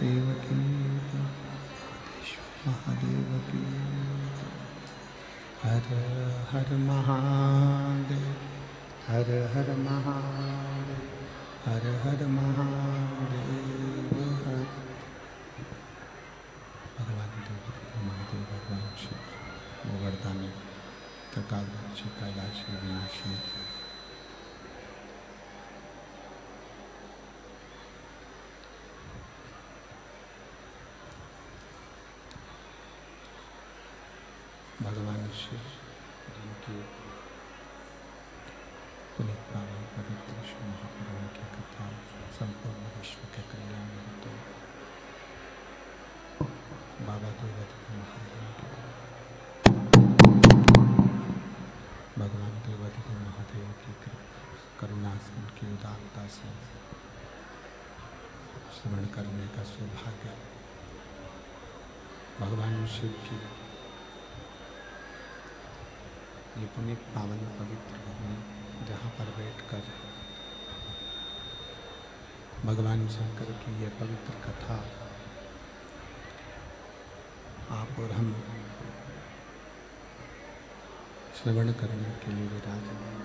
महादेव की, महादेव की। हर हर महादेव, हर हर महादेव, हर हर महादेव। हर भगवान देव महादेव, भगवान शिव, गोवर्धन, त्रिकालदर्शी, कैलाशी, विनाशी, भगवान शिव जिनकी पुनीत पावन पवित्र श्री महापुराण की कथा संपूर्ण विश्व के कल्याण हेतु बाबा देवाधिदेव महादेव की, भगवान देवाधिदेव महादेव की करुणा से, उनकी उदारता से श्रवण करने का सौभाग्य भगवान शिव की ये पुनीत पावन पवित्र भूमि, जहाँ पर बैठकर भगवान शंकर की ये पवित्र कथा आप और हम श्रवण करने के लिए विराजमान।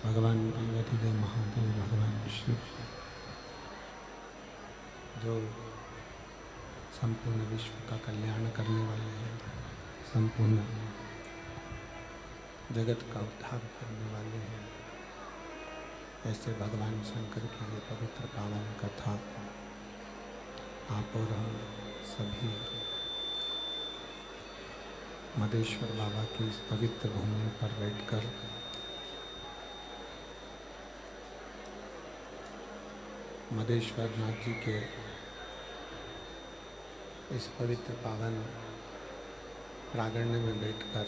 भगवान देवाधिदेव महादेव, भगवान शिव जो संपूर्ण विश्व का कल्याण करने वाले हैं, संपूर्ण जगत का उद्धार करने वाले हैं, ऐसे भगवान शंकर की ये पवित्र पावन कथा आप और हम सभी मदेश्वर बाबा की इस पवित्र भूमि पर बैठकर मदेश्वर नाथ जी के इस पवित्र पावन प्रांगण में बैठकर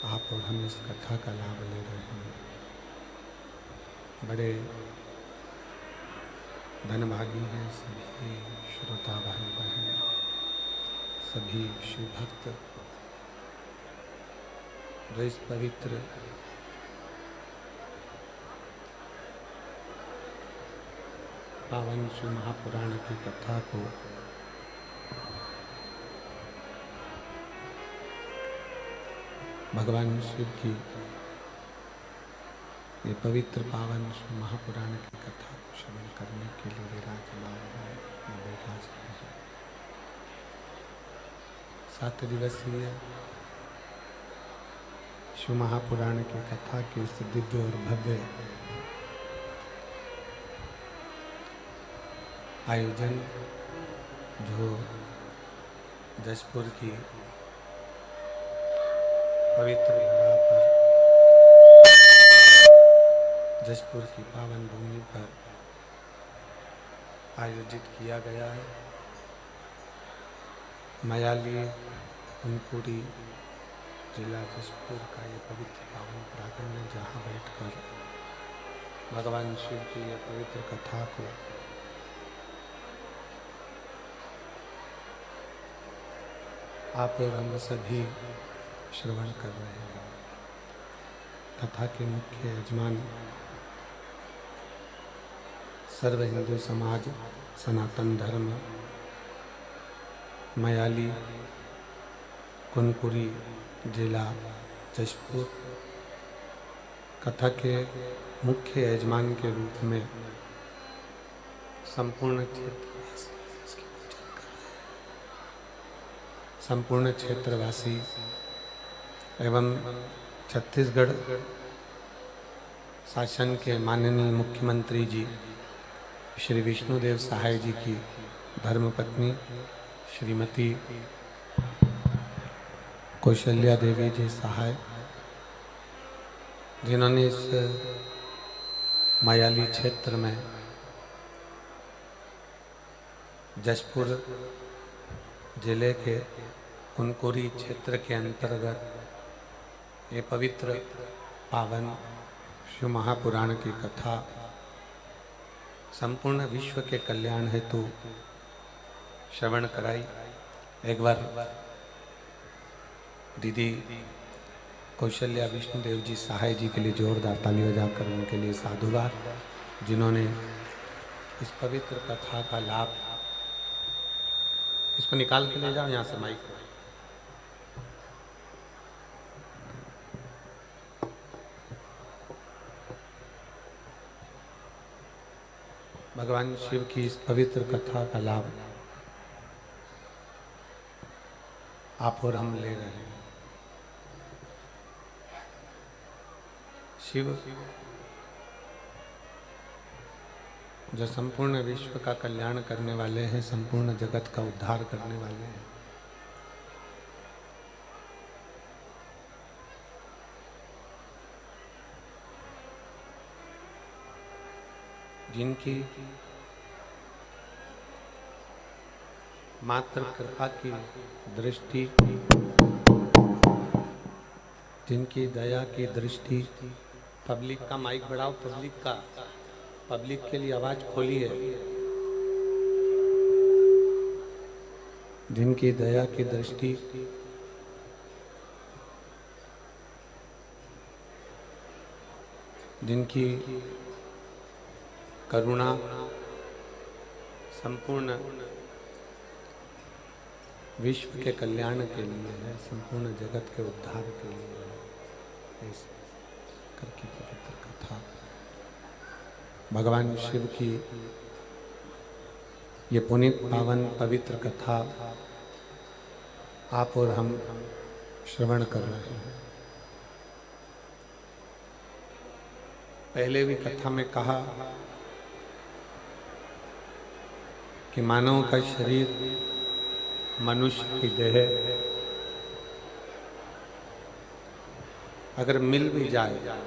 आप और हम इस कथा का लाभ ले रहे हैं। बड़े धनभागी हैं सभी श्रोता भाई बहन, सभी शिव भक्त जो इस पवित्र पावन शिव महापुराण की कथा को भगवान शिव की ये पवित्र पावन शिव महापुराण की कथा को श्रवण करने के लिए विराजमान है, बैठा है। 7 दिवसीय शिव महापुराण की कथा की इस दिव्य और भव्य आयोजन जो जशपुर की पवित्र धरा पर, जशपुर की पावन भूमि पर आयोजित किया गया है। मयाली कुनकुरी जिला जशपुर का ये पवित्र पावन प्रांगण है, जहाँ बैठकर भगवान शिव की ये पवित्र कथा को आप और हम सभी श्रवण कर रहे हैं। कथा के मुख्य यजमान सर्व हिंदू समाज सनातन धर्म मयाली कुनकुरी जिला जशपुर, कथा के मुख्य यजमान के रूप में संपूर्ण क्षेत्रवासी एवं छत्तीसगढ़ शासन के माननीय मुख्यमंत्री जी श्री विष्णुदेव सहाय जी की धर्मपत्नी श्रीमती कौशल्या देवी जी सहाय, जिन्होंने इस मयाली क्षेत्र में जशपुर जिले के कुनकुरी क्षेत्र के अंतर्गत ये पवित्र पावन शिव महापुराण की कथा संपूर्ण विश्व के कल्याण हेतु श्रवण कराई। एक बार दीदी कौशल्या विष्णुदेव जी सहाय जी के लिए जोरदार ताली बजाकर उनके लिए साधुवाद, जिन्होंने इस पवित्र कथा का लाभ, इसको निकाल के ले जाओ यहाँ से माइक को। भगवान शिव की इस पवित्र कथा का लाभ आप और हम ले रहे हैं। शिव जो संपूर्ण विश्व का कल्याण करने वाले हैं, संपूर्ण जगत का उद्धार करने वाले हैं, जिनकी मात्र कृपा की दृष्टि, जिनकी दया की दृष्टि, पब्लिक का माइक बढ़ाओ, पब्लिक के लिए आवाज खोलिए, जिनकी दया की दृष्टि जिनकी करुणा संपूर्ण विश्व के कल्याण के लिए है, संपूर्ण जगत के उद्धार के लिए है। इस करके पवित्र कथा भगवान शिव की ये पुनीत पावन पवित्र कथा आप और हम श्रवण कर रहे हैं। पहले भी कथा में कहा कि मानव का शरीर मनुष्य की देह अगर मिल भी जाए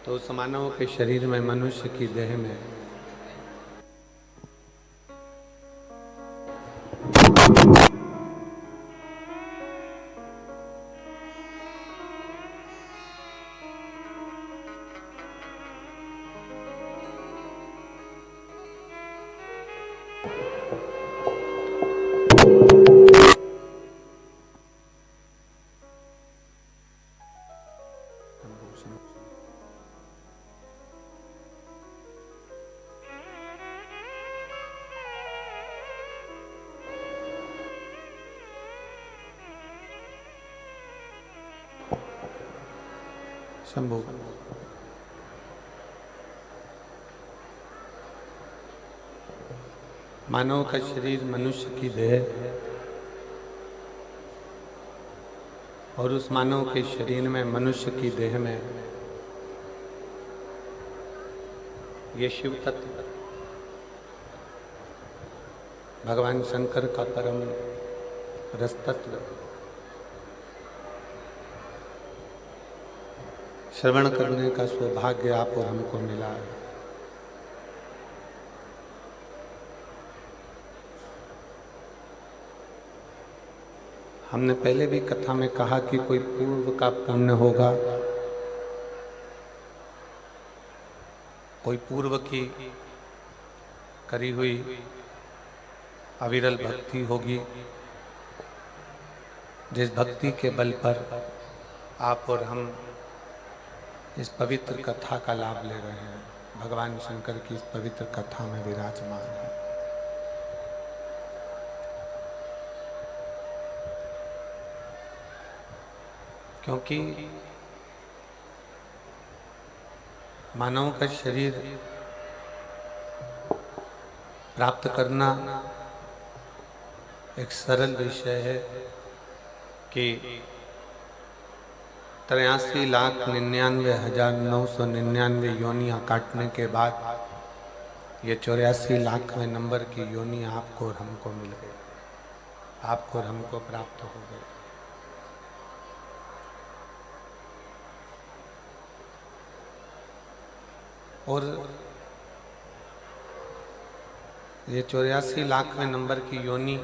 तो उस मानव के शरीर में, मनुष्य की देह में शंभु मानव का शरीर मनुष्य की देह और उस मानव के शरीर में, मनुष्य की देह में ये शिव तत्व भगवान शंकर का परम रस तत्व श्रवण करने का सौभाग्य आप और हमको मिला है। हमने पहले भी कथा में कहा कि कोई पूर्व का पुण्य होगा, कोई पूर्व की करी हुई अविरल भक्ति होगी, जिस भक्ति के बल पर आप और हम इस पवित्र कथा का लाभ ले रहे हैं। भगवान शंकर की इस पवित्र कथा में विराजमान है। क्योंकि मानव का शरीर प्राप्त करना एक सरल विषय है कि 83,99,999 योनियां काटने के बाद ये 84,00,000वें नंबर की योनि आपको और हमको मिल गई, आपको और हमको प्राप्त हो गई। और ये 84,00,000वें नंबर की योनि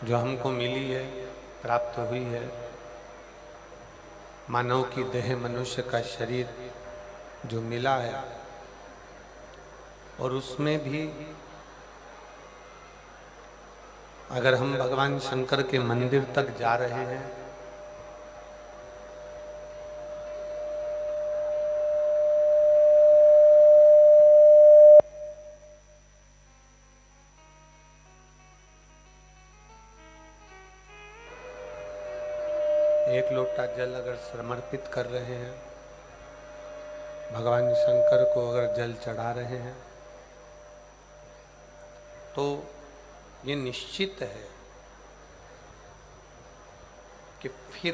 जो हमको मिली है, प्राप्त हुई है, मानव की देह, मनुष्य का शरीर जो मिला है, और उसमें भी अगर हम भगवान शंकर के मंदिर तक जा रहे हैं एक लोटा जल अगर समर्पित कर रहे हैं, भगवान शंकर को अगर जल चढ़ा रहे हैं, तो ये निश्चित है कि फिर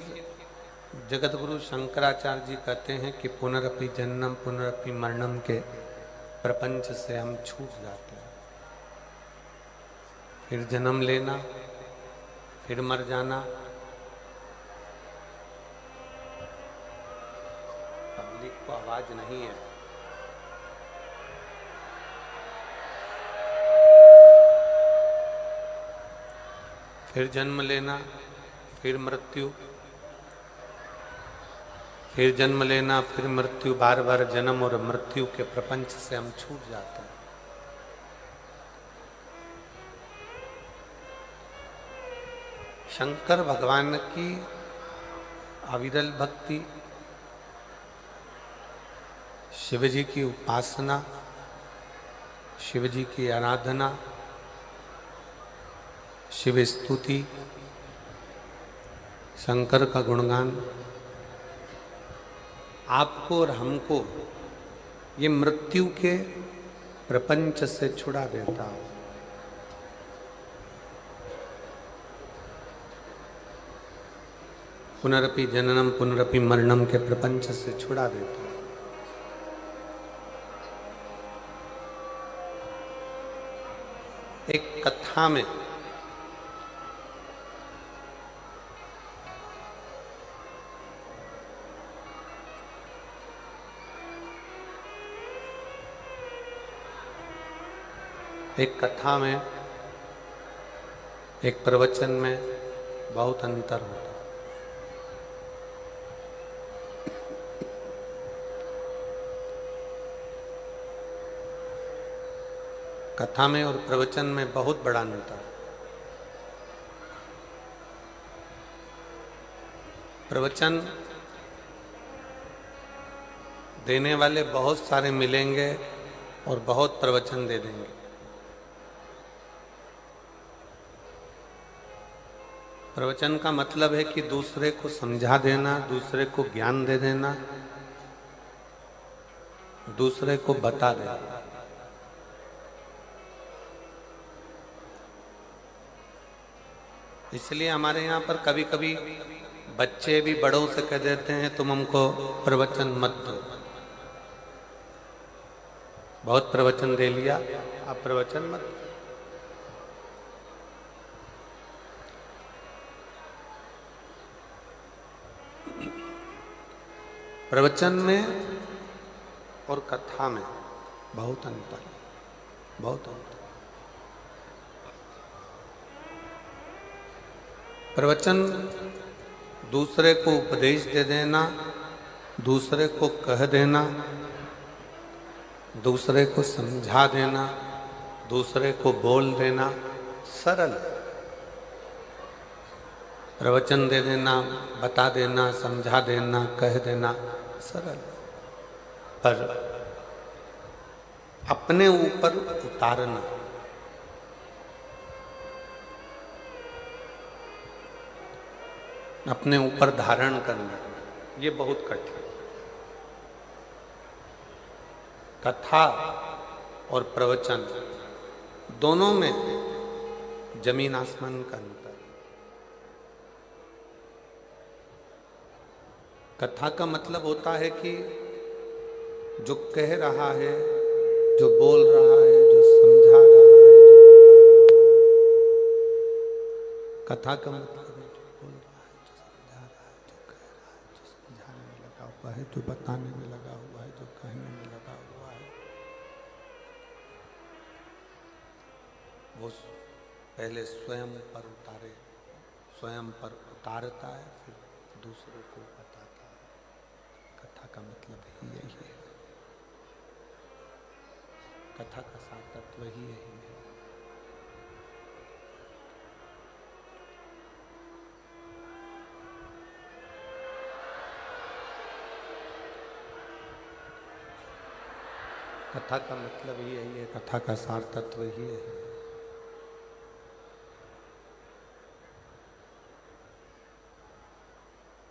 जगतगुरु शंकराचार्य जी कहते हैं कि पुनरपि जन्म पुनरपि मरणम के प्रपंच से हम छूट जाते हैं। फिर जन्म लेना, फिर मर जाना। पब्लिक को आवाज नहीं है। फिर जन्म लेना, फिर मृत्यु, फिर जन्म लेना, फिर मृत्यु, बार बार जन्म और मृत्यु के प्रपंच से हम छूट जाते हैं। शंकर भगवान की अविरल भक्ति, शिव जी की उपासना, शिव जी की आराधना, शिव स्तुति, शंकर का गुणगान आपको और हमको ये मृत्यु के प्रपंच से छुड़ा देता है। पुनरपि जननम पुनरपि मरणम के प्रपंच से छुड़ा देता है। एक कथा में एक प्रवचन में बहुत अंतर होता है। कथा में और प्रवचन में बहुत बड़ा अंतर है। प्रवचन देने वाले बहुत सारे मिलेंगे और बहुत प्रवचन दे देंगे। प्रवचन का मतलब है कि दूसरे को समझा देना, दूसरे को ज्ञान दे देना, दूसरे को बता देना। इसलिए हमारे यहाँ पर कभी कभी बच्चे भी बड़ों से कह देते हैं तुम हमको प्रवचन मत दो। बहुत प्रवचन दे लिया, आप प्रवचन मत दो। प्रवचन में और कथा में बहुत अंतर है, बहुत अंतर। प्रवचन दूसरे को उपदेश दे देना, दूसरे को कह देना, दूसरे को समझा देना, दूसरे को बोल देना, सरल। प्रवचन दे देना, बता देना, समझा देना, कह देना, सरल। पर अपने ऊपर उतारना, अपने ऊपर धारण करना, ये बहुत कठिन। कथा और प्रवचन दोनों में जमीन आसमान का अंतर। कथा का मतलब होता है कि जो कह रहा है, जो बोल रहा है, जो समझा रहा है, जो बता रहा है। कथा का मतलब है जो बोल रहा है, जो समझा रहा है, जो कह रहा है, जो समझाने में लगा हुआ है, जो बताने में लगा हुआ है, जो कहने में लगा हुआ है। वो पहले स्वयं पर उतारे, स्वयं पर उतारता है, फिर दूसरों को बताता है। कथा का मतलब ही यही है। कथा का सार तत्व ही यही है। कथा का मतलब ही यही है, कथा का सार तत्व ही है।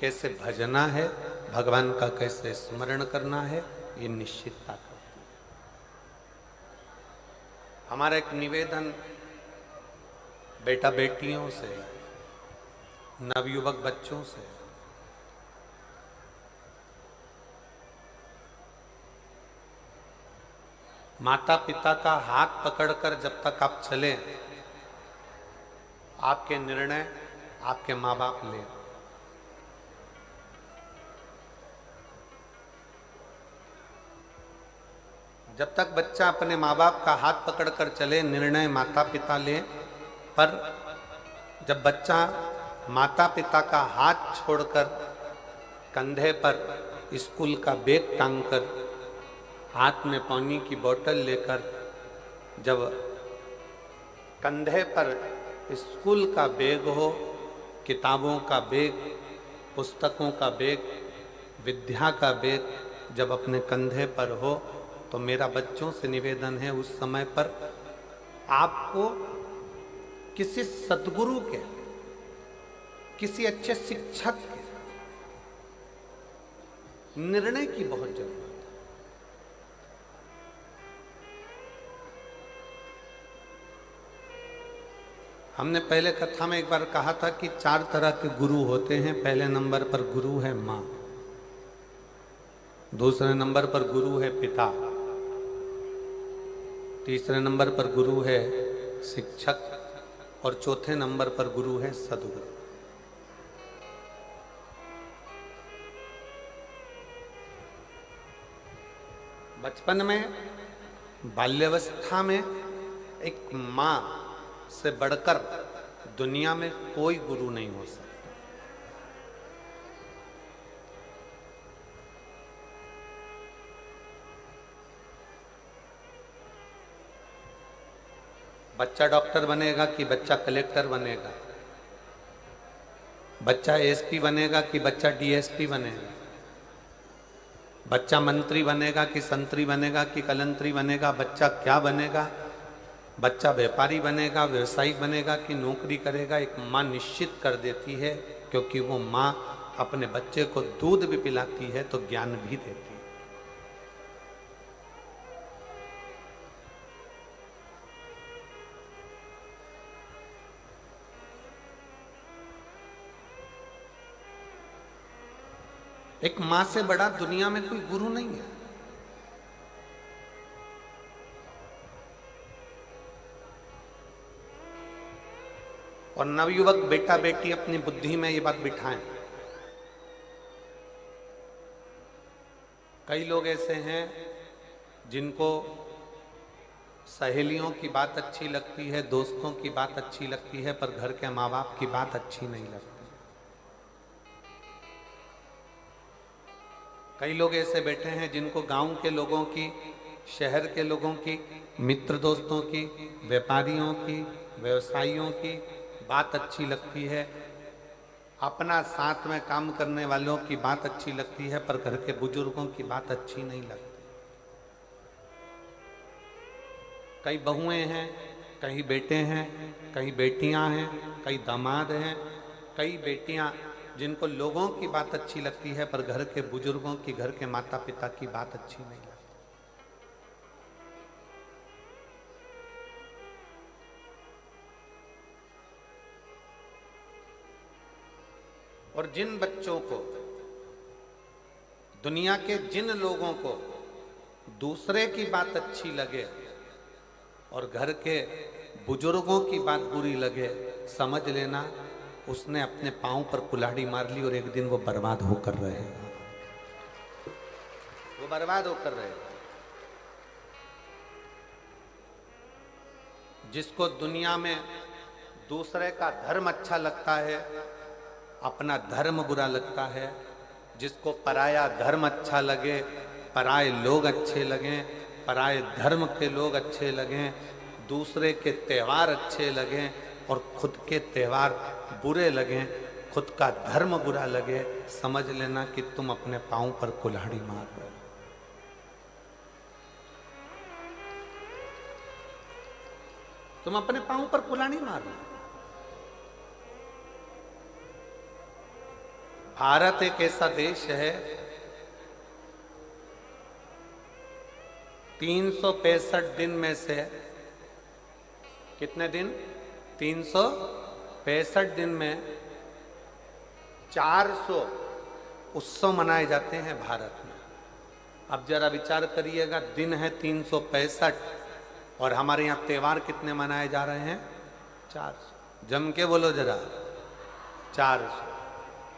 कैसे भजना है, भगवान का कैसे स्मरण करना है, ये निश्चितता करती है। हमारा एक निवेदन बेटा बेटियों से, नवयुवक बच्चों से, माता पिता का हाथ पकड़कर जब तक आप चले, आपके निर्णय आपके माँ बाप ले। जब तक बच्चा अपने माँ बाप का हाथ पकड़कर चले, निर्णय माता पिता ले। पर जब बच्चा माता पिता का हाथ छोड़कर कंधे पर स्कूल का बैग टांगकर, हाथ में पानी की बोतल लेकर, जब कंधे पर स्कूल का बैग हो, किताबों का बैग, पुस्तकों का बैग, विद्या का बैग जब अपने कंधे पर हो, तो मेरा बच्चों से निवेदन है, उस समय पर आपको किसी सद्गुरु के, किसी अच्छे शिक्षक के निर्णय की बहुत जरूरत है। हमने पहले कथा में एक बार कहा था कि 4 तरह के गुरु होते हैं। पहले नंबर पर गुरु है माँ, दूसरे नंबर पर गुरु है पिता, तीसरे नंबर पर गुरु है शिक्षक, और चौथे नंबर पर गुरु है सद्गुरु। बचपन में, बाल्यावस्था में एक माँ से बढ़कर दुनिया में कोई गुरु नहीं हो सकता। बच्चा डॉक्टर बनेगा कि बच्चा कलेक्टर बनेगा, बच्चा एसपी बनेगा कि बच्चा डीएसपी बनेगा, बच्चा मंत्री बनेगा कि संतरी बनेगा कि कलंतरी बनेगा, बच्चा क्या बनेगा, बच्चा व्यापारी बनेगा, व्यवसायी बनेगा कि नौकरी करेगा, एक माँ निश्चित कर देती है। क्योंकि वो माँ अपने बच्चे को दूध भी पिलाती है तो ज्ञान भी देती है। एक मां से बड़ा दुनिया में कोई गुरु नहीं है। और नवयुवक बेटा बेटी अपनी बुद्धि में ये बात बिठाएं। कई लोग ऐसे हैं जिनको सहेलियों की बात अच्छी लगती है, दोस्तों की बात अच्छी लगती है, पर घर के माँ बाप की बात अच्छी नहीं लगती। कई लोग ऐसे बैठे हैं जिनको गांव के लोगों की, शहर के लोगों की, मित्र दोस्तों की, व्यापारियों की, व्यवसायियों की बात अच्छी लगती है, अपना साथ में काम करने वालों की बात अच्छी लगती है, पर घर के बुजुर्गों की बात अच्छी नहीं लगती। कई बहुएं हैं, कई बेटे हैं, कई बेटियां हैं, कई दामाद हैं, कई बेटियां जिनको लोगों की बात अच्छी लगती है, पर घर के बुजुर्गों की, घर के माता पिता की बात अच्छी नहीं लगती। और जिन बच्चों को, दुनिया के जिन लोगों को दूसरे की बात अच्छी लगे और घर के बुजुर्गों की बात बुरी लगे, समझ लेना उसने अपने पांव पर कुल्हाड़ी मार ली और एक दिन वो बर्बाद होकर रहेगा। वो बर्बाद होकर रहेगा। जिसको दुनिया में दूसरे का धर्म अच्छा लगता है, अपना धर्म बुरा लगता है, जिसको पराया धर्म अच्छा लगे, पराये लोग अच्छे लगें, पराये धर्म के लोग अच्छे लगें, दूसरे के त्यौहार अच्छे लगें और खुद के त्यौहार बुरे लगें, खुद का धर्म बुरा लगे, समझ लेना कि तुम अपने पांव पर कुल्हाड़ी मार रहे हो। तुम अपने पांव पर कुल्हाड़ी मार रहे हो। भारत एक ऐसा देश है 365 दिन में से कितने दिन? 365 दिन में 400 उत्सव मनाए जाते हैं भारत में। अब जरा विचार करिएगा, दिन है 365 और हमारे यहाँ त्योहार कितने मनाए जा रहे हैं? 400। जम के बोलो जरा, 400।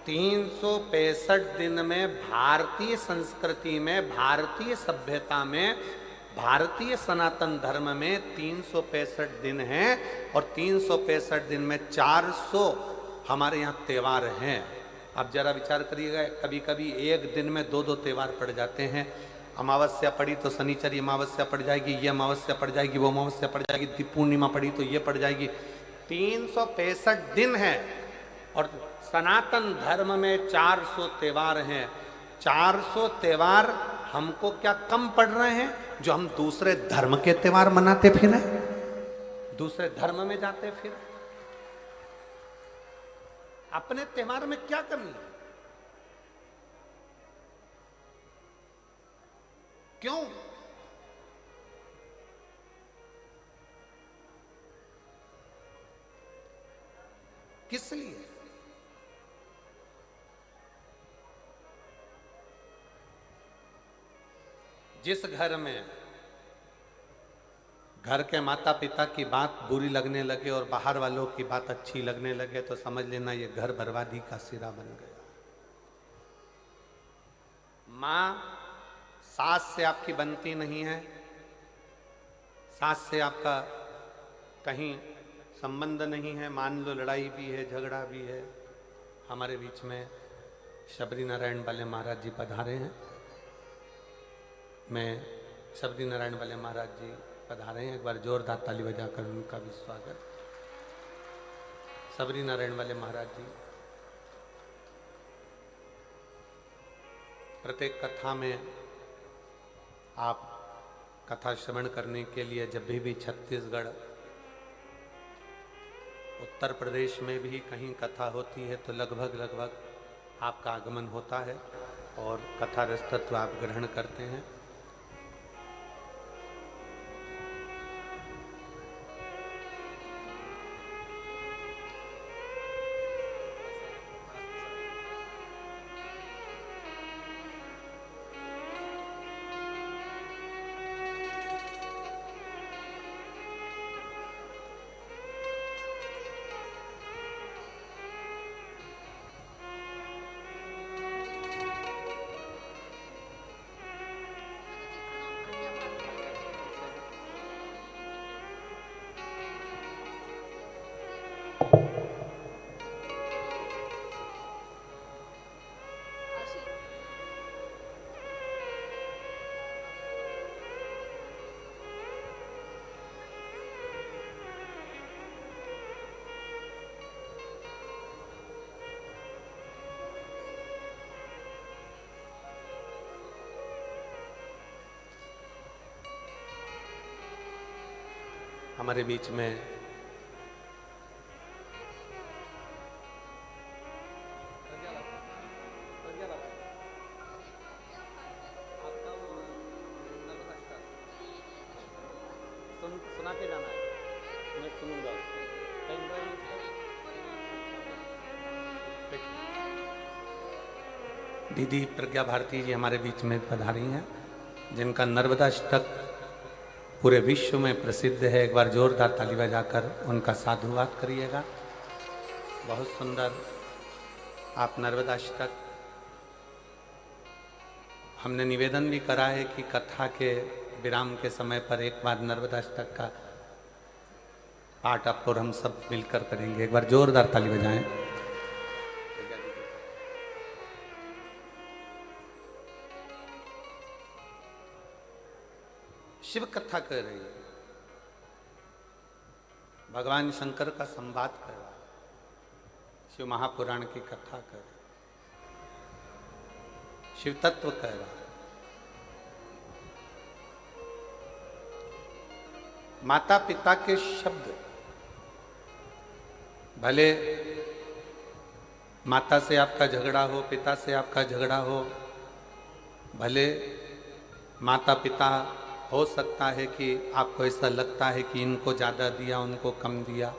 365 दिन में भारतीय संस्कृति में, भारतीय सभ्यता में, भारतीय सनातन धर्म में 365 दिन हैं और 365 दिन में 400 हमारे यहाँ त्योहार हैं। अब जरा विचार करिएगा, कभी कभी एक दिन में दो दो त्योहार पड़ जाते हैं। अमावस्या पड़ी तो शनिचरी अमावस्या पड़ जाएगी, ये अमावस्या पड़ जाएगी, वो अमावस्या पड़ जाएगी, दीप पूर्णिमा पड़ी तो ये पड़ जाएगी। 365 दिन है और सनातन धर्म में 400 त्योहार हैं। 400 त्योहार हमको क्या कम पड़ रहे हैं जो हम दूसरे धर्म के त्योहार मनाते फिर, दूसरे धर्म में जाते फिर? अपने त्योहार में क्या कमी है? क्यों? किस लिए? जिस घर में घर के माता पिता की बात बुरी लगने लगे और बाहर वालों की बात अच्छी लगने लगे तो समझ लेना ये घर बर्बादी का सिरा बन गया। मां सास से आपकी बनती नहीं है, सास से आपका कहीं संबंध नहीं है, मान लो लड़ाई भी है, झगड़ा भी है। हमारे बीच में शबरी नारायण वाले महाराज जी पधारे हैं। मैं शबरी नारायण वाले महाराज जी पधारे हैं, एक बार जोरदार ताली बजाकर उनका भी स्वागत। शबरी नारायण वाले महाराज जी प्रत्येक कथा में आप कथा श्रवण करने के लिए जब भी छत्तीसगढ़, उत्तर प्रदेश में भी कहीं कथा होती है तो लगभग आपका आगमन होता है और कथा रस तत्व आप ग्रहण करते हैं। हमारे बीच में सुना के जाना है, मैं सुनूंगा। दीदी प्रज्ञा भारती जी हमारे बीच में पधारी हैं, जिनका नर्मदा अष्टक पूरे विश्व में प्रसिद्ध है। एक बार जोरदार ताली बजाकर उनका साधुवाद करिएगा। बहुत सुंदर आप नर्मदा अष्टक, हमने निवेदन भी करा है कि कथा के विराम के समय पर एक बार नर्मदा अष्टक का पाठ आप और हम सब मिलकर करेंगे। एक बार जोरदार ताली बजाएं। शिव कथा कर रही है, भगवान शंकर का संवाद कर रहा है, शिव महापुराण की कथा कर रहा है, शिव तत्व कर रहा है। माता पिता के शब्द भले माता से आपका झगड़ा हो, पिता से आपका झगड़ा हो, भले माता पिता हो सकता है कि आपको ऐसा लगता है कि इनको ज़्यादा दिया, उनको कम दिया,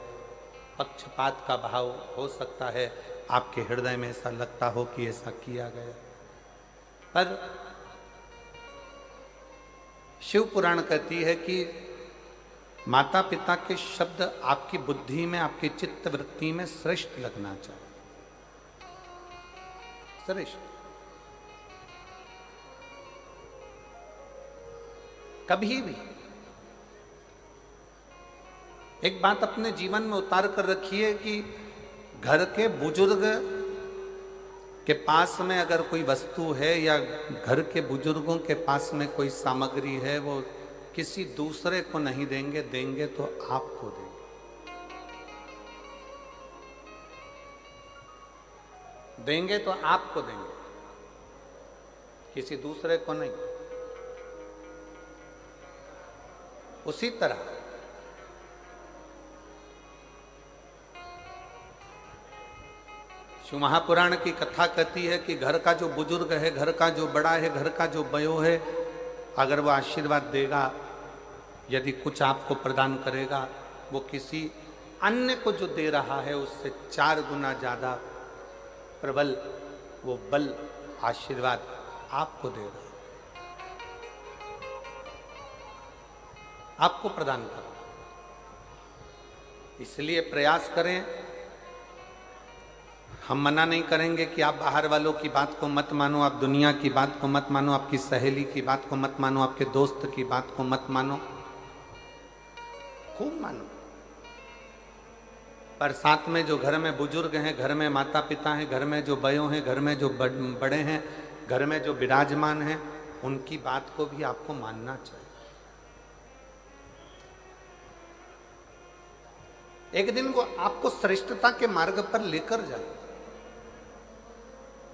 पक्षपात का भाव हो सकता है, आपके हृदय में ऐसा लगता हो कि ऐसा किया गया। पर शिव पुराण कहती है कि माता पिता के शब्द आपकी बुद्धि में, आपकी चित्त वृत्ति में श्रेष्ठ लगना चाहिए, श्रेष्ठ। कभी भी एक बात अपने जीवन में उतार कर रखिए कि घर के बुजुर्ग के पास में अगर कोई वस्तु है या घर के बुजुर्गों के पास में कोई सामग्री है, वो किसी दूसरे को नहीं देंगे, देंगे तो आपको देंगे। देंगे तो आपको देंगे, किसी दूसरे को नहीं। उसी तरह शिव महापुराण की कथा कहती है कि घर का जो बुजुर्ग है, घर का जो बड़ा है, घर का जो बयो है, अगर वो आशीर्वाद देगा, यदि कुछ आपको प्रदान करेगा, वो किसी अन्य को जो दे रहा है उससे 4 गुना ज्यादा प्रबल वो बल, आशीर्वाद आपको दे रहा है, आपको प्रदान करो। इसलिए प्रयास करें। हम मना नहीं करेंगे कि आप बाहर वालों की बात को मत मानो, आप दुनिया की बात को मत मानो, आपकी सहेली की बात को मत मानो, आपके दोस्त की बात को मत मानो, खूब मानो। पर साथ में जो घर में बुजुर्ग हैं, घर में माता पिता हैं, घर में जो बयों हैं, घर में जो बड़े हैं, घर में जो विराजमान हैं, उनकी बात को भी आपको मानना चाहिए। एक दिन वो आपको श्रेष्ठता के मार्ग पर लेकर जाए।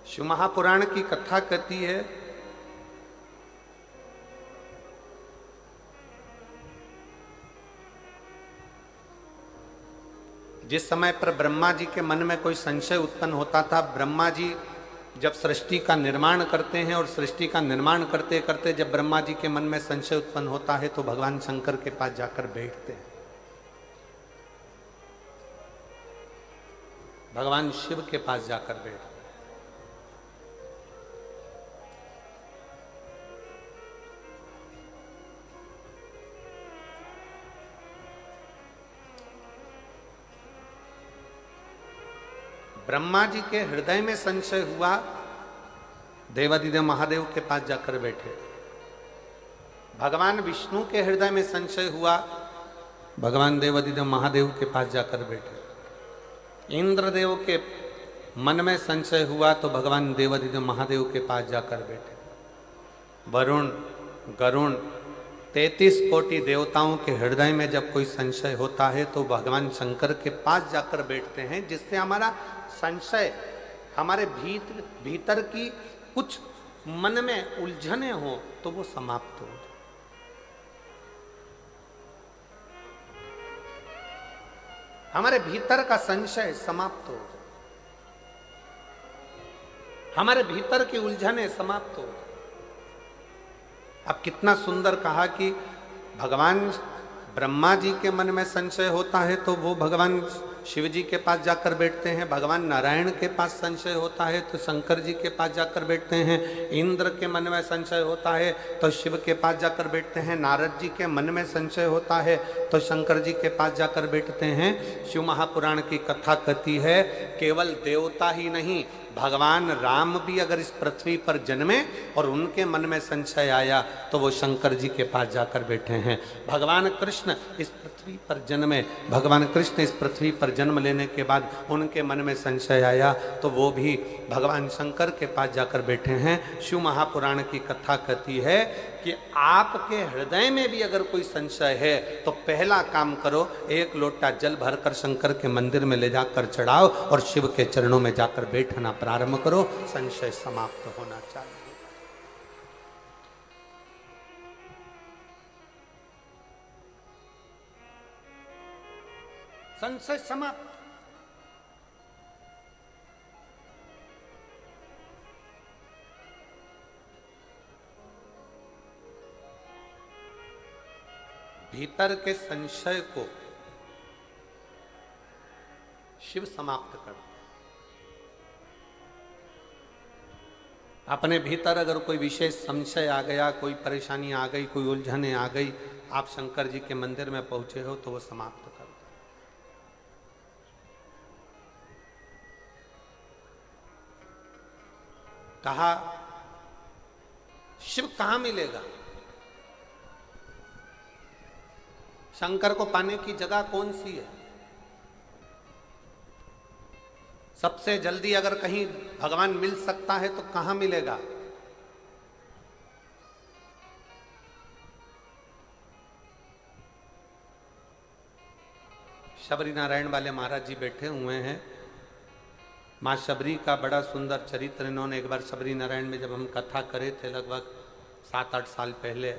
शिव महापुराण की कथा कहती है जिस समय पर ब्रह्मा जी के मन में कोई संशय उत्पन्न होता था, ब्रह्मा जी जब सृष्टि का निर्माण करते हैं और सृष्टि का निर्माण करते करते जब ब्रह्मा जी के मन में संशय उत्पन्न होता है तो भगवान शंकर के पास जाकर बैठते हैं। भगवान शिव के पास जाकर बैठते। ब्रह्मा जी के हृदय में संशय हुआ, देवादिदेव महादेव के पास जाकर बैठे। भगवान विष्णु के हृदय में संशय हुआ, भगवान देवादिदेव महादेव के पास जाकर बैठे। इंद्रदेव के मन में संशय हुआ तो भगवान देवादिदेव महादेव के पास जाकर बैठे। वरुण, गरुण, 33 कोटि देवताओं के हृदय में जब कोई संशय होता है तो भगवान शंकर के पास जाकर बैठते हैं, जिससे हमारा संशय, हमारे भीतर की कुछ मन में उलझने हो तो वो समाप्त हो जाए। हमारे भीतर का संशय समाप्त हो जाए, हमारे भीतर की उलझने समाप्त हो जाए। अब कितना सुंदर कहा कि भगवान ब्रह्मा जी के मन में संशय होता है तो वो भगवान शिव जी के पास जाकर बैठते हैं। भगवान नारायण के पास संशय होता है तो शंकर जी के पास जाकर बैठते हैं। इंद्र के मन में संशय होता है तो शिव के पास जाकर बैठते हैं। नारद जी के मन में संशय होता है तो शंकर जी के पास जाकर बैठते हैं। शिव महापुराण की कथा कहती है केवल देवता ही नहीं, भगवान राम भी अगर इस पृथ्वी पर जन्मे और उनके मन में संशय आया तो वो शंकर जी के पास जाकर बैठे हैं। भगवान कृष्ण इस पृथ्वी पर जन्मे, भगवान कृष्ण इस पृथ्वी पर जन्म लेने के बाद उनके मन में संशय आया तो वो भी भगवान शंकर के पास जाकर बैठे हैं। शिव महापुराण की कथा कहती है कि आपके हृदय में भी अगर कोई संशय है तो पहला काम करो, 1 लोटा जल भरकर शंकर के मंदिर में ले जाकर चढ़ाओ और शिव के चरणों में जाकर बैठना प्रारंभ करो। संशय समाप्त होना चाहिए। संशय समाप्त। भीतर के संशय को शिव समाप्त कर। अपने भीतर अगर कोई विशेष संशय आ गया, कोई परेशानी आ गई, कोई उलझने आ गई, आप शंकर जी के मंदिर में पहुंचे हो तो वो समाप्त कर दो। कहा शिव कहां मिलेगा, शंकर को पाने की जगह कौन सी है। सबसे जल्दी अगर कहीं भगवान मिल सकता है तो कहां मिलेगा। शबरी नारायण वाले महाराज जी बैठे हुए हैं। मां शबरी का बड़ा सुंदर चरित्र इन्होंने एक बार शबरी नारायण में जब हम कथा करे थे लगभग 7-8 साल पहले,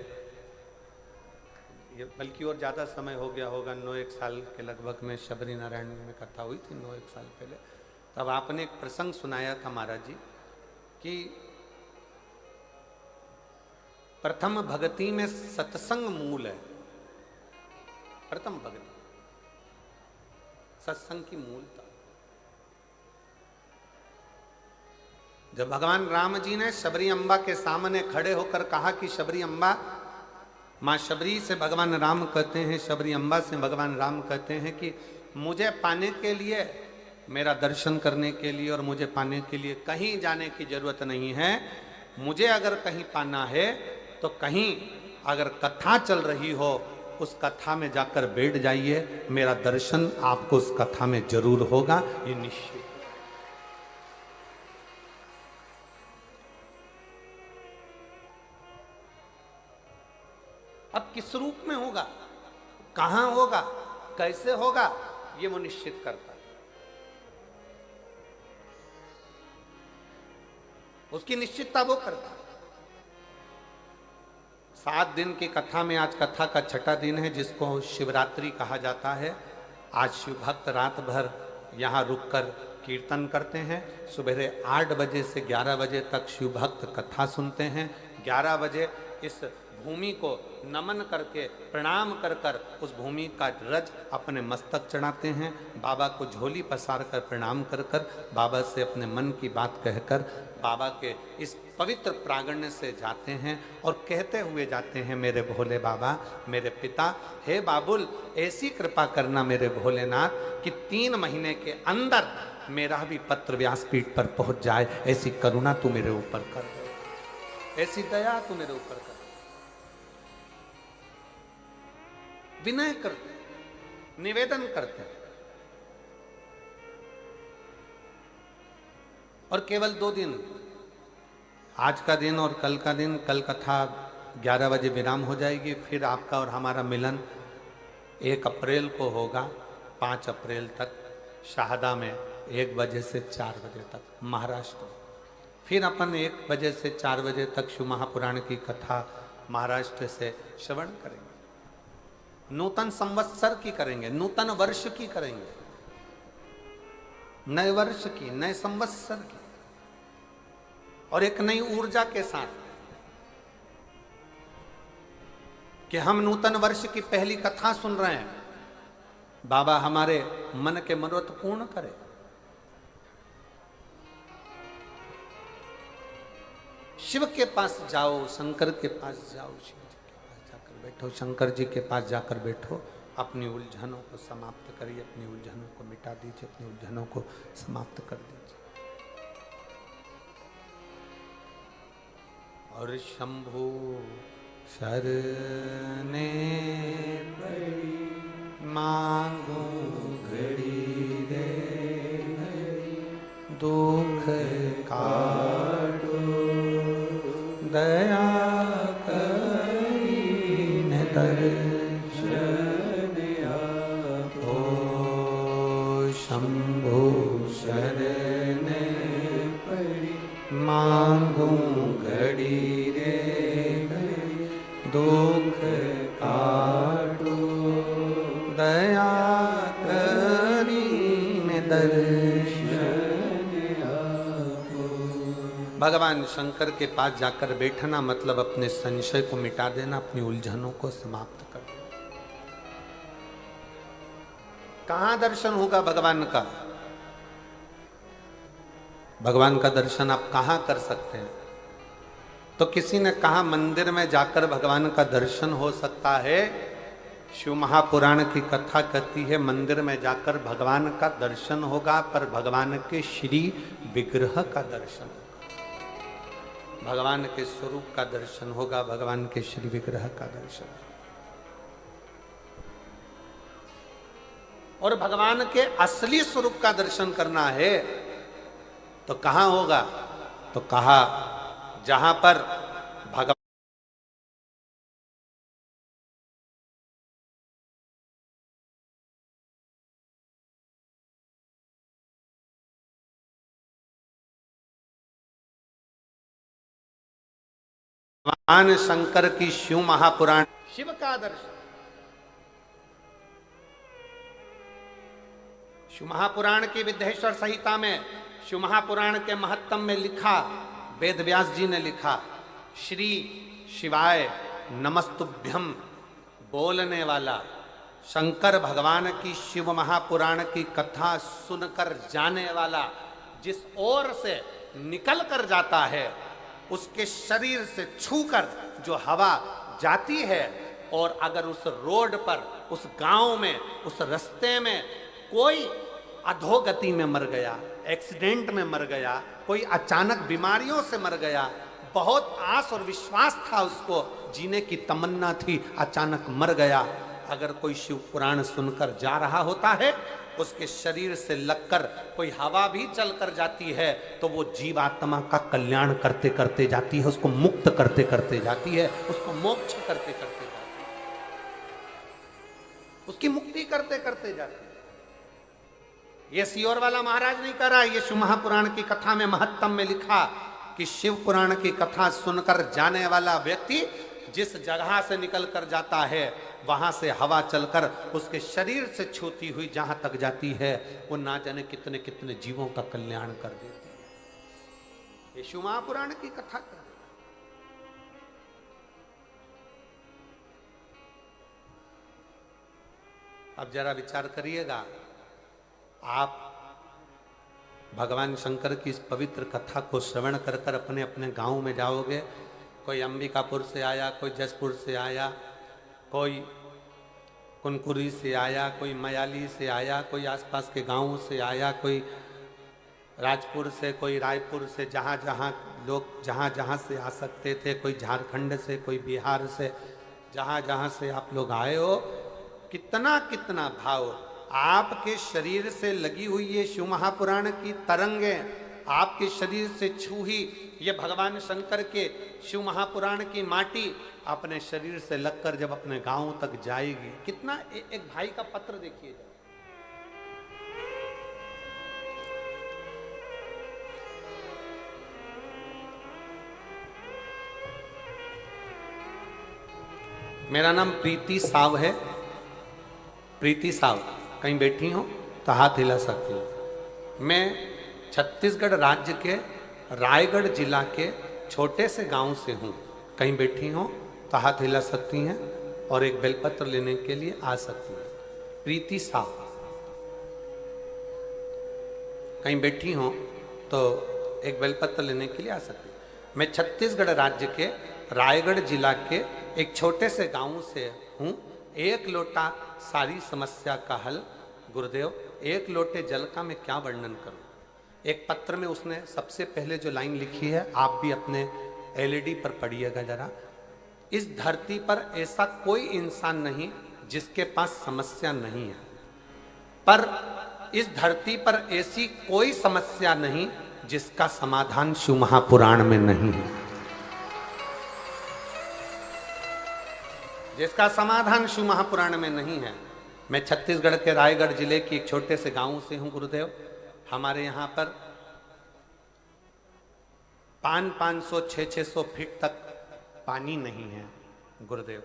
ये बल्कि और ज़्यादा समय हो गया होगा, 9-1 साल के लगभग में शबरी नारायण में कथा हुई थी, 9-1 साल पहले। तब आपने एक प्रसंग सुनाया था महाराज जी कि प्रथम भक्ति में सत्संग मूल है। प्रथम भक्ति सत्संग की मूलता। जब भगवान राम जी ने शबरी अम्बा के सामने खड़े होकर कहा कि शबरी अम्बा, मां शबरी से भगवान राम कहते हैं, शबरी अम्बा से भगवान राम कहते हैं कि मुझे पाने के लिए, मेरा दर्शन करने के लिए और मुझे पाने के लिए कहीं जाने की जरूरत नहीं है। मुझे अगर कहीं पाना है तो कहीं अगर कथा चल रही हो उस कथा में जाकर बैठ जाइए, मेरा दर्शन आपको उस कथा में जरूर होगा, ये निश्चित। अब किस रूप में होगा, कहां होगा, कैसे होगा, ये वो निश्चित करता है। उसकी निश्चितता वो करता है। 7 दिन की कथा में आज कथा का 6ठा दिन है, जिसको शिवरात्रि कहा जाता है। आज शिव भक्त रात भर यहाँ रुककर कीर्तन करते हैं। सुबह 8 बजे से 11 बजे तक शिव भक्त कथा सुनते हैं। 11 बजे इस भूमि को नमन करके, प्रणाम कर कर उस भूमि का रज अपने मस्तक चढ़ाते हैं। बाबा को झोली पसार कर प्रणाम कर कर, बाबा से अपने मन की बात कहकर बाबा के इस पवित्र प्रांगण से जाते हैं और कहते हुए जाते हैं, मेरे भोले बाबा, मेरे पिता, हे बाबुल, ऐसी कृपा करना मेरे भोलेनाथ कि 3 महीने के अंदर मेरा भी पत्र व्यासपीठ पर पहुंच जाए। ऐसी करुणा तू मेरे ऊपर कर, ऐसी दया तू मेरे ऊपर कर। विनय करते, निवेदन करते हैं। और केवल 2 दिन, आज का दिन और कल का दिन, कल कथा 11 बजे विराम हो जाएगी। फिर आपका और हमारा मिलन 1 अप्रैल को होगा, 5 अप्रैल तक शाहदा में 1 बजे से 4 बजे तक महाराष्ट्र। फिर अपन 1 बजे से 4 बजे तक शिव महापुराण की कथा महाराष्ट्र से श्रवण करेंगे। नूतन संवत्सर की करेंगे, नूतन वर्ष की करेंगे, नए वर्ष की, नए संवत्सर की, और एक नई ऊर्जा के साथ कि हम नूतन वर्ष की पहली कथा सुन रहे हैं। बाबा हमारे मन के मनोरथ पूर्ण करे। शिव के पास जाओ, शंकर के पास जाओ, शिव जी के पास जाकर बैठो, शंकर जी के पास जाकर बैठो। अपनी उलझनों को समाप्त करिए, अपनी उलझनों को मिटा दीजिए, अपनी उलझनों को समाप्त कर दीजिए। और शंभु शरणे मांगो घड़ी दे, दुख काटो दया करीन दर्शन आपो। शंभु शरणे मांगो घड़ी रे, दुख काटो दया करीन दर्शन आपो। भगवान शंकर के पास जाकर बैठना मतलब अपने संशय को मिटा देना, अपनी उलझनों को समाप्त कर देना। कहां दर्शन होगा भगवान का? भगवान का दर्शन आप कहां कर सकते हैं? तो किसी ने कहा मंदिर में जाकर भगवान का दर्शन हो सकता है। शिव महापुराण की कथा कहती है मंदिर में जाकर भगवान का दर्शन होगा, पर भगवान के श्री विग्रह का दर्शन होगा, भगवान के स्वरूप का दर्शन होगा, भगवान के श्री विग्रह का दर्शन। और भगवान के असली स्वरूप का दर्शन करना है तो कहां होगा? तो कहा जहां पर भगवान शंकर की शिव महापुराण शिव का दर्शन। शिव महापुराण की विद्येश्वर संहिता में शिव महापुराण के महत्तम में लिखा, वेद व्यास जी ने लिखा, श्री शिवाय नमस्तुभ्यम बोलने वाला शंकर भगवान की शिव महापुराण की कथा सुनकर जाने वाला जिस ओर से निकल कर जाता है उसके शरीर से छूकर जो हवा जाती है, और अगर उस रोड पर, उस गांव में, उस रास्ते में कोई अधोगति में मर गया, एक्सीडेंट में मर गया, कोई अचानक बीमारियों से मर गया, बहुत आस और विश्वास था उसको, जीने की तमन्ना थी, अचानक मर गया, अगर कोई शिव पुराण सुनकर जा रहा होता है उसके शरीर से लगकर कोई हवा भी चलकर जाती है तो वो जीवात्मा का कल्याण करते करते जाती है, उसको मुक्त करते करते जाती है, उसको मोक्ष करते करते जाती है, उसकी मुक्ति करते करते जाती है। ये सियोर वाला महाराज नहीं कर रहा, ये शिव महापुराण की कथा में महत्तम में लिखा कि शिव पुराण की कथा सुनकर जाने वाला व्यक्ति जिस जगह से निकल कर जाता है वहां से हवा चलकर उसके शरीर से छूती हुई जहां तक जाती है वो ना जाने कितने कितने जीवों का कल्याण कर देती है। ये शिव महापुराण की कथा कर। अब जरा विचार करिएगा, आप भगवान शंकर की इस पवित्र कथा को श्रवण कर कर अपने अपने गांव में जाओगे, कोई अंबिकापुर से आया, कोई जसपुर से आया, कोई कुनकुरी से आया, कोई मयाली से आया, कोई आसपास के गांवों से आया, कोई राजपुर से, कोई रायपुर से, जहाँ जहाँ लोग जहाँ जहाँ से आ सकते थे, कोई झारखंड से, कोई बिहार से, जहाँ जहाँ से आप लोग आए हो, कितना कितना भाव आपके शरीर से लगी हुई ये शिव महापुराण की तरंगें आपके शरीर से छूही ये भगवान शंकर के शिव महापुराण की माटी अपने शरीर से लगकर जब अपने गांव तक जाएगी, कितना एक भाई का पत्र देखिए। मेरा नाम प्रीति साव है। प्रीति साव कहीं बैठी हो तो हाथ हिला सकती हो। मैं छत्तीसगढ़ राज्य के रायगढ़ जिला के छोटे से गांव से हूँ। कहीं बैठी हो तो हाथ हिला सकती हैं और एक बेलपत्र लेने के लिए आ सकती हैं। प्रीति साव कहीं बैठी हो तो एक बेलपत्र लेने के लिए आ सकती हैं। मैं छत्तीसगढ़ राज्य के रायगढ़ जिला के एक छोटे से गांव से हूँ। एक लोटा सारी समस्या का हल। गुरुदेव, एक लोटे जल का मैं क्या वर्णन करूं। एक पत्र में उसने सबसे पहले जो लाइन लिखी है, आप भी अपने एलईडी पर पढ़िएगा जरा। इस धरती पर ऐसा कोई इंसान नहीं जिसके पास समस्या नहीं है, पर इस धरती पर ऐसी कोई समस्या नहीं जिसका समाधान शिव महापुराण में नहीं है। जिसका समाधान शिव महापुराण में नहीं है। मैं छत्तीसगढ़ के रायगढ़ जिले की एक छोटे से गांव से हूं गुरुदेव। हमारे यहाँ पर 500 600 फीट तक पानी नहीं है गुरुदेव।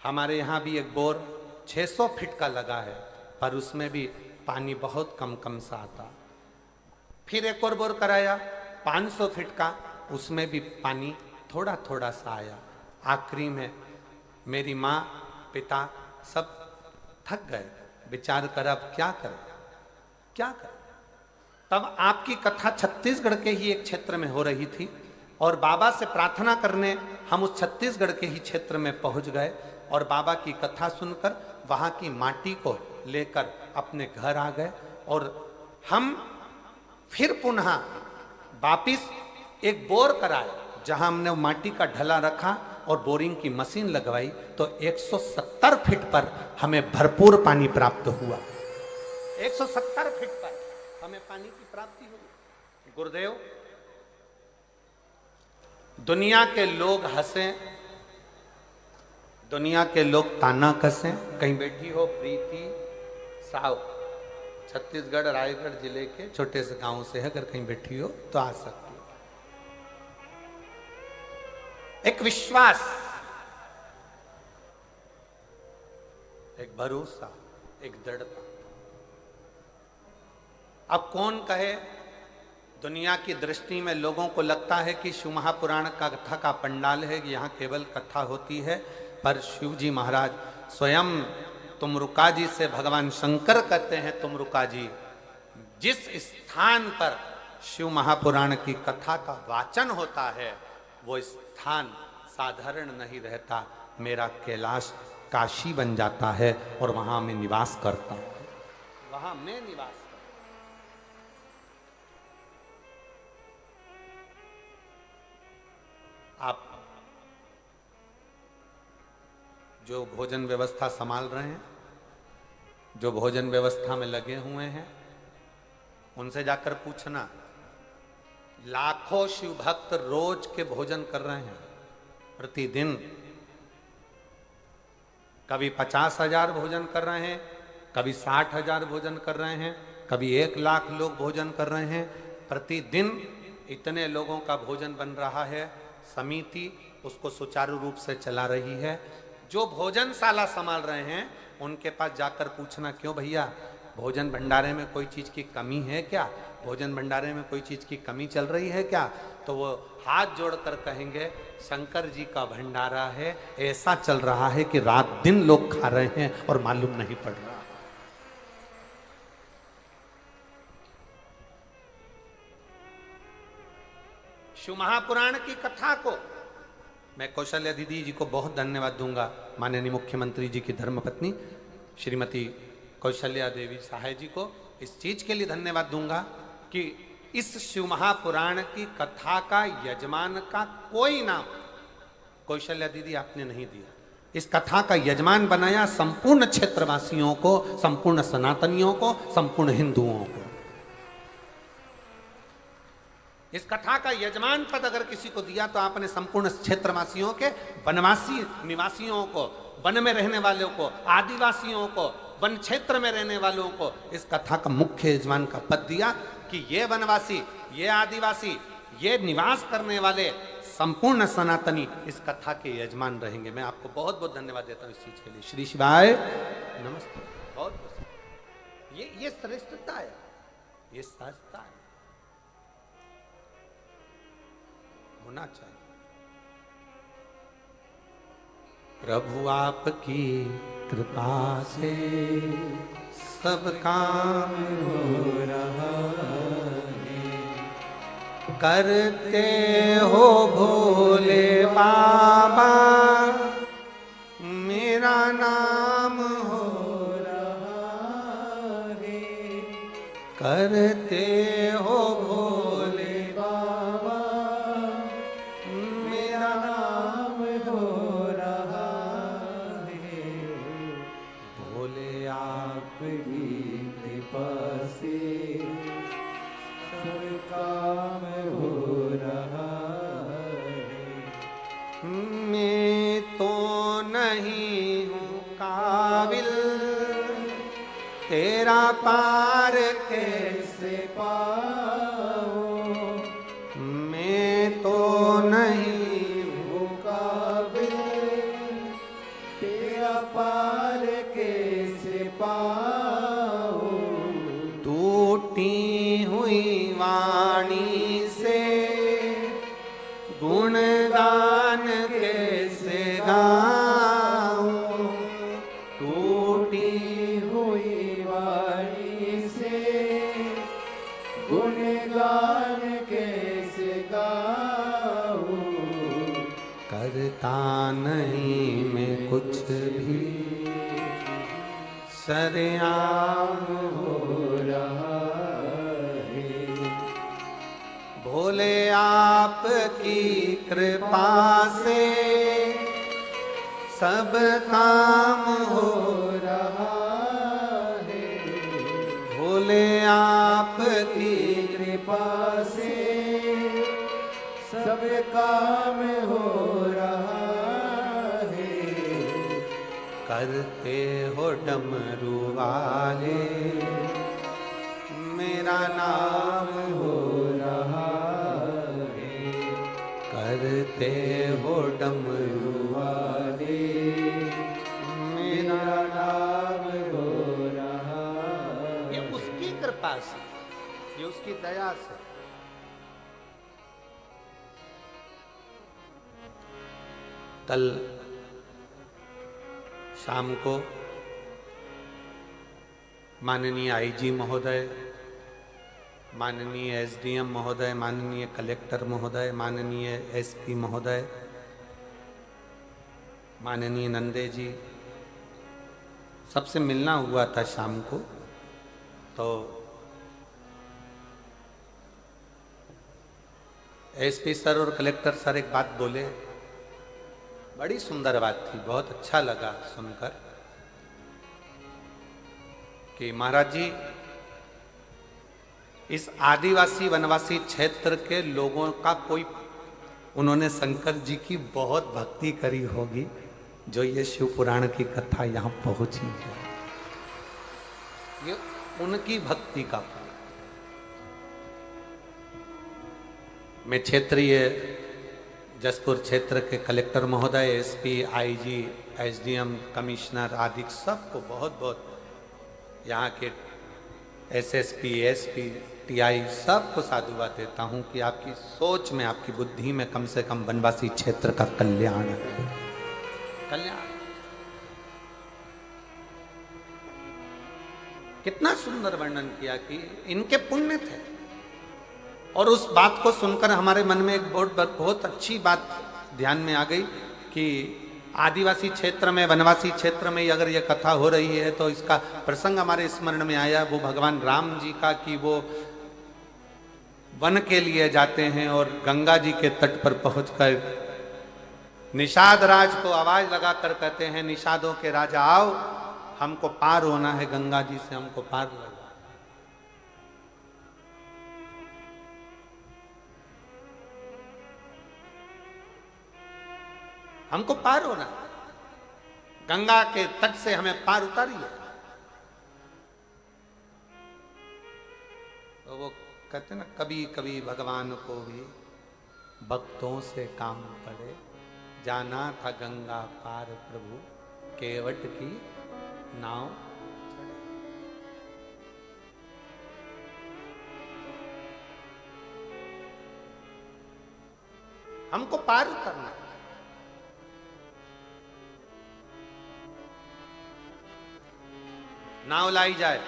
हमारे यहाँ भी एक बोर 600 फीट का लगा है, पर उसमें भी पानी बहुत कम कम सा आता। फिर एक और बोर कराया 500 फीट का, उसमें भी पानी थोड़ा थोड़ा सा आया। आखिरी में मेरी माँ पिता सब थक गए, विचार कर अब क्या करें, क्या करें। तब आपकी कथा छत्तीसगढ़ के ही एक क्षेत्र में हो रही थी और बाबा से प्रार्थना करने हम उस छत्तीसगढ़ के ही क्षेत्र में पहुंच गए और बाबा की कथा सुनकर वहां की माटी को लेकर अपने घर आ गए और हम फिर पुनः वापिस एक बोर कराए जहां हमने माटी का ढला रखा और बोरिंग की मशीन लगवाई तो 170 फीट पर हमें भरपूर पानी प्राप्त हुआ। 170 फीट पर हमें पानी की प्राप्ति हुई। गुरुदेव, दुनिया के लोग हंसे, दुनिया के लोग ताना कसें, कहीं बैठी हो प्रीति साहु, छत्तीसगढ़ रायगढ़ जिले के छोटे से गांव से है, अगर कहीं बैठी हो तो आ सकती हो। एक विश्वास, एक भरोसा, एक दृढ़ता। अब कौन कहे, दुनिया की दृष्टि में लोगों को लगता है कि शिव महापुराण का कथा का पंडाल है, यहाँ केवल कथा होती है, पर शिव जी महाराज स्वयं तुमरुका जी से भगवान शंकर कहते हैं, तुमरुका जी, जिस स्थान पर शिव महापुराण की कथा का वाचन होता है वो स्थान साधारण नहीं रहता, मेरा कैलाश काशी बन जाता है और वहां मैं निवास करता हूं, वहां मैं निवास करता हूं। आप जो भोजन व्यवस्था संभाल रहे हैं, जो भोजन व्यवस्था में लगे हुए हैं, उनसे जाकर पूछना, लाखों शिव भक्त रोज के भोजन कर रहे हैं प्रतिदिन। कभी 50,000 भोजन कर रहे हैं, कभी 60,000 भोजन कर रहे हैं, कभी 1 लाख लोग भोजन कर रहे हैं। प्रतिदिन इतने लोगों का भोजन बन रहा है, समिति उसको सुचारू रूप से चला रही है। जो भोजनशाला संभाल रहे हैं उनके पास जाकर पूछना, क्यों भैया भोजन भंडारे में कोई चीज की कमी है क्या, भोजन भंडारे में कोई चीज की कमी चल रही है क्या? तो वो हाथ जोड़कर कहेंगे, शंकर जी का भंडारा है, ऐसा चल रहा है कि रात दिन लोग खा रहे हैं और मालूम नहीं पड़ रहा। शिव महापुराण की कथा को मैं कौशल्या दीदी जी को बहुत धन्यवाद दूंगा, माननीय मुख्यमंत्री जी की धर्मपत्नी श्रीमती कौशल्या देवी सहाय जी को इस चीज के लिए धन्यवाद दूंगा कि इस शिव महापुराण की कथा का यजमान का कोई नाम कौशल्या दीदी आपने नहीं दिया। इस कथा का यजमान बनाया संपूर्ण क्षेत्रवासियों को, संपूर्ण सनातनियों को, संपूर्ण हिंदुओं को। इस कथा का यजमान पद अगर किसी को दिया तो आपने संपूर्ण क्षेत्रवासियों के, वनवासी निवासियों को, वन में रहने वालों को, आदिवासियों को, वन क्षेत्र में रहने वालों को इस कथा का मुख्य यजमान का पद दिया कि ये वनवासी, ये आदिवासी, ये निवास करने वाले संपूर्ण सनातनी इस कथा के यजमान रहेंगे। मैं आपको बहुत बहुत धन्यवाद देता हूँ इस चीज के लिए। श्री शिवाय नमस्ते। बहुत ये श्रेष्ठता है, ये सहजता है, होना चाहिए। प्रभु आपकी कृपा से सब काम हो रहा है, करते हो भोले बाबा मेरा नाम हो रहा है, करते हो भोले बाबा मेरा नाम हो रहा है, भोले आपकी कृपा से सब काम हो रहा है। मैं तो नहीं हूँ काबिल, तेरा पार कैसे पाऊँ, मैं तो नहीं हूँ काबिल, तेरा पार कैसे पाऊँ, टूटी हुई वाणी से गुणगान कैसे गाऊं, टूटी हुई गुणगान कैसे गाऊं, करता नहीं मैं कुछ भी, सरेआम हो रहा है। भोले आपकी कृपा से सब काम हो रहा है। भोले आपकी कृपा से सब काम हो रहा है। करते हो डमरू वाले मेरा नाम हो रहा है। करते हो डमरू वाले मेरा नाम हो रहा है। ये उसकी कृपा से, ये उसकी दया से। कल शाम को माननीय आईजी महोदय, माननीय एसडीएम महोदय, माननीय कलेक्टर महोदय, माननीय एसपी महोदय, माननीय नंदे जी, सबसे मिलना हुआ था शाम को। तो एसपी सर और कलेक्टर सर एक बात बोले, बड़ी सुंदर बात थी, बहुत अच्छा लगा सुनकर कि महाराज जी इस आदिवासी वनवासी क्षेत्र के लोगों का कोई, उन्होंने शंकर जी की बहुत भक्ति करी होगी जो ये शिव पुराण की कथा यहाँ पहुंची है। ये उनकी भक्ति का फल। मैं क्षेत्रीय जसपुर क्षेत्र के कलेक्टर महोदय, एसपी, आईजी, एसडीएम, कमिश्नर आदि सबको बहुत बहुत, यहाँ के एसएसपी, एसपी, टीआई सबको साधुवाद देता हूँ कि आपकी सोच में, आपकी बुद्धि में कम से कम वनवासी क्षेत्र का कल्याण है। कल्याण कितना सुंदर वर्णन किया कि इनके पुण्य थे। और उस बात को सुनकर हमारे मन में एक बहुत अच्छी बात ध्यान में आ गई कि आदिवासी क्षेत्र में, वनवासी क्षेत्र में अगर ये कथा हो रही है तो इसका प्रसंग हमारे स्मरण में आया वो भगवान राम जी का, कि वो वन के लिए जाते हैं और गंगा जी के तट पर पहुंचकर निषाद राज को आवाज लगाकर कहते हैं, निषादों के राजा आओ, हमको पार होना है, गंगा जी से हमको पार लगा। हमको पार होना, गंगा के तट से हमें पार उतारिए। तो वो कहते ना, कभी कभी भगवान को भी भक्तों से काम पड़े, जाना था गंगा पार प्रभु, केवट की नाव चढ़े। हमको पार उतरना है। नाव लाई जाए,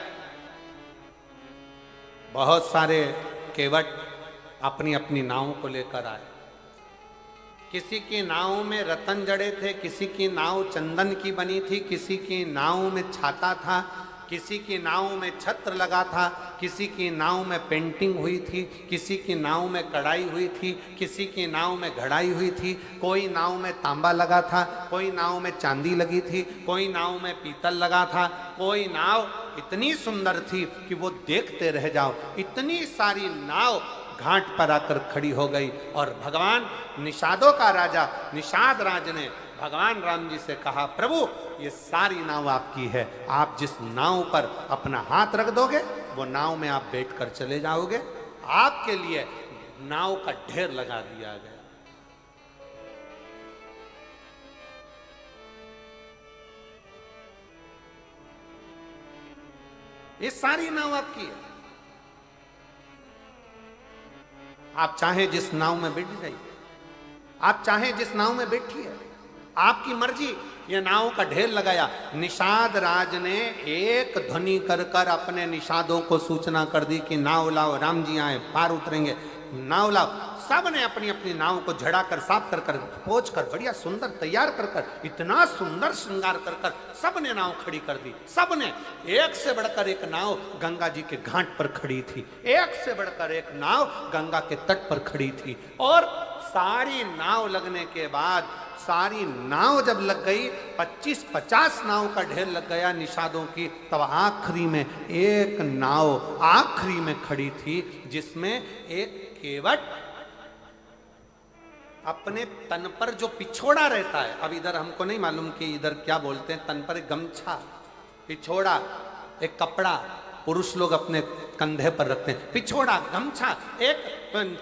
बहुत सारे केवट अपनी अपनी नावों को लेकर आए। किसी की नाव में रतन जड़े थे, किसी की नाव चंदन की बनी थी, किसी की नाव में छाता था, किसी की नाव में छत्र लगा था, किसी की नाव में पेंटिंग हुई थी, किसी की नाव में कढ़ाई हुई थी, किसी की नाव में घड़ाई हुई थी, कोई नाव में तांबा लगा था, कोई नाव में चांदी लगी थी, कोई नाव में पीतल लगा था, कोई नाव इतनी सुंदर थी कि वो देखते रह जाओ। इतनी सारी नाव घाट पर आकर खड़ी हो गई और भगवान निषादों का राजा निषाद राज ने भगवान राम जी से कहा, प्रभु ये सारी नाव आपकी है, आप जिस नाव पर अपना हाथ रख दोगे वो नाव में आप बैठकर चले जाओगे। आपके लिए नाव का ढेर लगा दिया गया। ये सारी नाव आपकी है, आप चाहे जिस नाव में बैठ जाइए, आप चाहे जिस नाव में बैठिए, आपकी मर्जी। ये नाव का ढेर लगाया। निषाद राज ने एक ध्वनि कर कर अपने निषादों को सूचना कर दी कि नाव लाओ, राम जी आए, पार उतरेंगे, नाव लाओ। सब ने अपनी अपनी नाव को झड़ा कर, साफ कर कर, पोंछ कर, बढ़िया सुंदर तैयार कर कर, इतना सुंदर श्रृंगार कर कर सब ने नाव खड़ी कर दी। सब ने, एक से बढ़कर एक नाव गंगा जी के घाट पर खड़ी थी, एक से बढ़कर एक नाव गंगा के तट पर खड़ी थी। और सारी नाव लगने के बाद, सारी नाव जब लग गई, 25-50 नाव का ढेर लग गया निषादों की, तब आखिरी में एक नाव आखिरी में खड़ी थी जिसमें एक केवट अपने तन पर जो पिछोड़ा रहता है, अब इधर हमको नहीं मालूम कि इधर क्या बोलते हैं, तन पर एक गमछा, पिछोड़ा, एक कपड़ा पुरुष लोग अपने कंधे पर रखते हैं, पिछोड़ा, गमछा, एक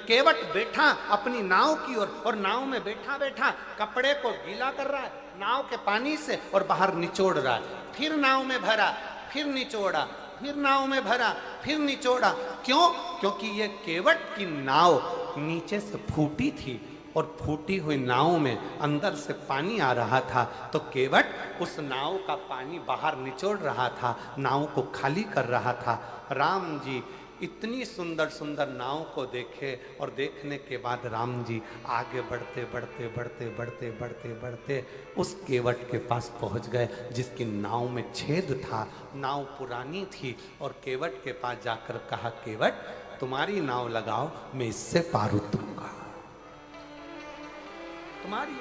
केवट बैठा अपनी नाव की ओर, और नाव में बैठा बैठा कपड़े को गीला कर रहा है नाव के पानी से और बाहर निचोड़ रहा है। फिर नाव में भरा, फिर निचोड़ा, फिर नाव में भरा, फिर निचोड़ा। क्यों? क्योंकि ये केवट की नाव नीचे से फूटी थी और फूटी हुई नाव में अंदर से पानी आ रहा था, तो केवट उस नाव का पानी बाहर निचोड़ रहा था, नाव को खाली कर रहा था। राम जी इतनी सुंदर सुंदर नाव को देखे और देखने के बाद राम जी आगे बढ़ते बढ़ते बढ़ते बढ़ते बढ़ते बढ़ते उस केवट के पास पहुंच गए जिसकी नाव में छेद था। नाव पुरानी थी और केवट के पास जाकर कहा, केवट तुम्हारी नाव लगाओ, मैं इससे पार उतरूंगा, तुम्हारी।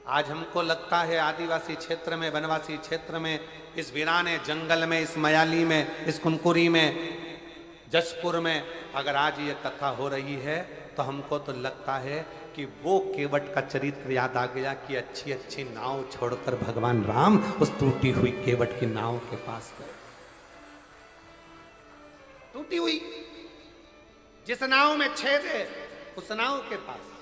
आज हमको लगता है आदिवासी क्षेत्र में, वनवासी क्षेत्र में, इस वीराने जंगल में, इस मयाली में, इस कुनकुरी में, जशपुर में अगर आज ये कथा हो रही है तो हमको तो लगता है कि वो केवट का चरित्र याद आ गया कि अच्छी अच्छी नाव छोड़कर भगवान राम उस टूटी हुई केवट की नाव के पास गए। टूटी हुई जिस नाव में छेद है उस नाव के पास।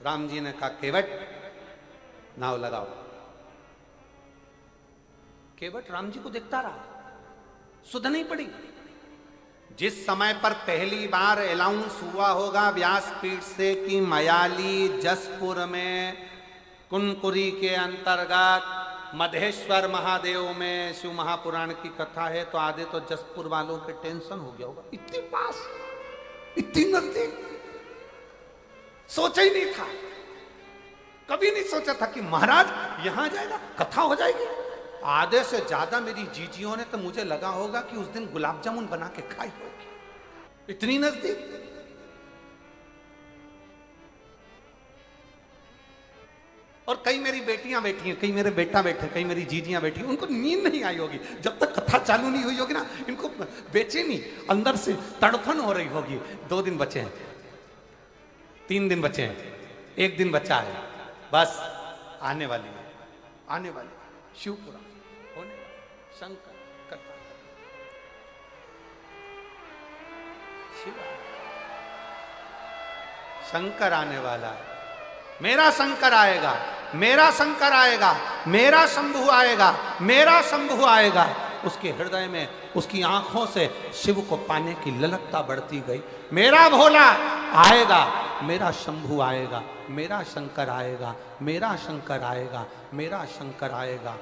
राम जी ने कहा, केवट नाव लगाओ। केवट राम जी को देखता रहा, सुध नहीं पड़ी। जिस समय पर पहली बार अनाउंस हुआ होगा व्यासपीठ से कि मयाली जसपुर में कुनकुरी के अंतर्गत मधेश्वर महादेव में शिव महापुराण की कथा है, तो आधे तो जसपुर वालों के टेंशन हो गया होगा, इतनी पास, इतनी नजदीक। सोचा ही नहीं था, कभी नहीं सोचा था कि महाराज यहां जाएगा, कथा हो जाएगी। आधे से ज्यादा मेरी जीजियों ने तो मुझे लगा होगा कि उस दिन गुलाब जामुन बना के खाई होगी, इतनी नजदीक। और कई मेरी बेटियां बैठी हैं, कई मेरे बेटा बैठे, कई मेरी जीजियां बैठी, उनको नींद नहीं आई होगी जब तक कथा चालू नहीं हुई होगी ना, इनको बेचैनी अंदर से तड़फन हो रही होगी। 2 दिन बचे हैं, 3 दिन बचे हैं, 1 दिन बचा है, बस आने वाली है, आने वाली है शिवपुरा होने वाली शंकर कथा। शिव शंकर आने वाला है, मेरा शंकर आएगा, मेरा शंकर आएगा, मेरा शंभु आएगा, मेरा शंभु आएगा। उसके हृदय में, उसकी आंखों से शिव को पाने की ललकता बढ़ती गई। मेरा भोला आएगा, मेरा शंभु आएगा, मेरा शंकर आएगा, मेरा शंकर आएगा, मेरा शंकर आएगा।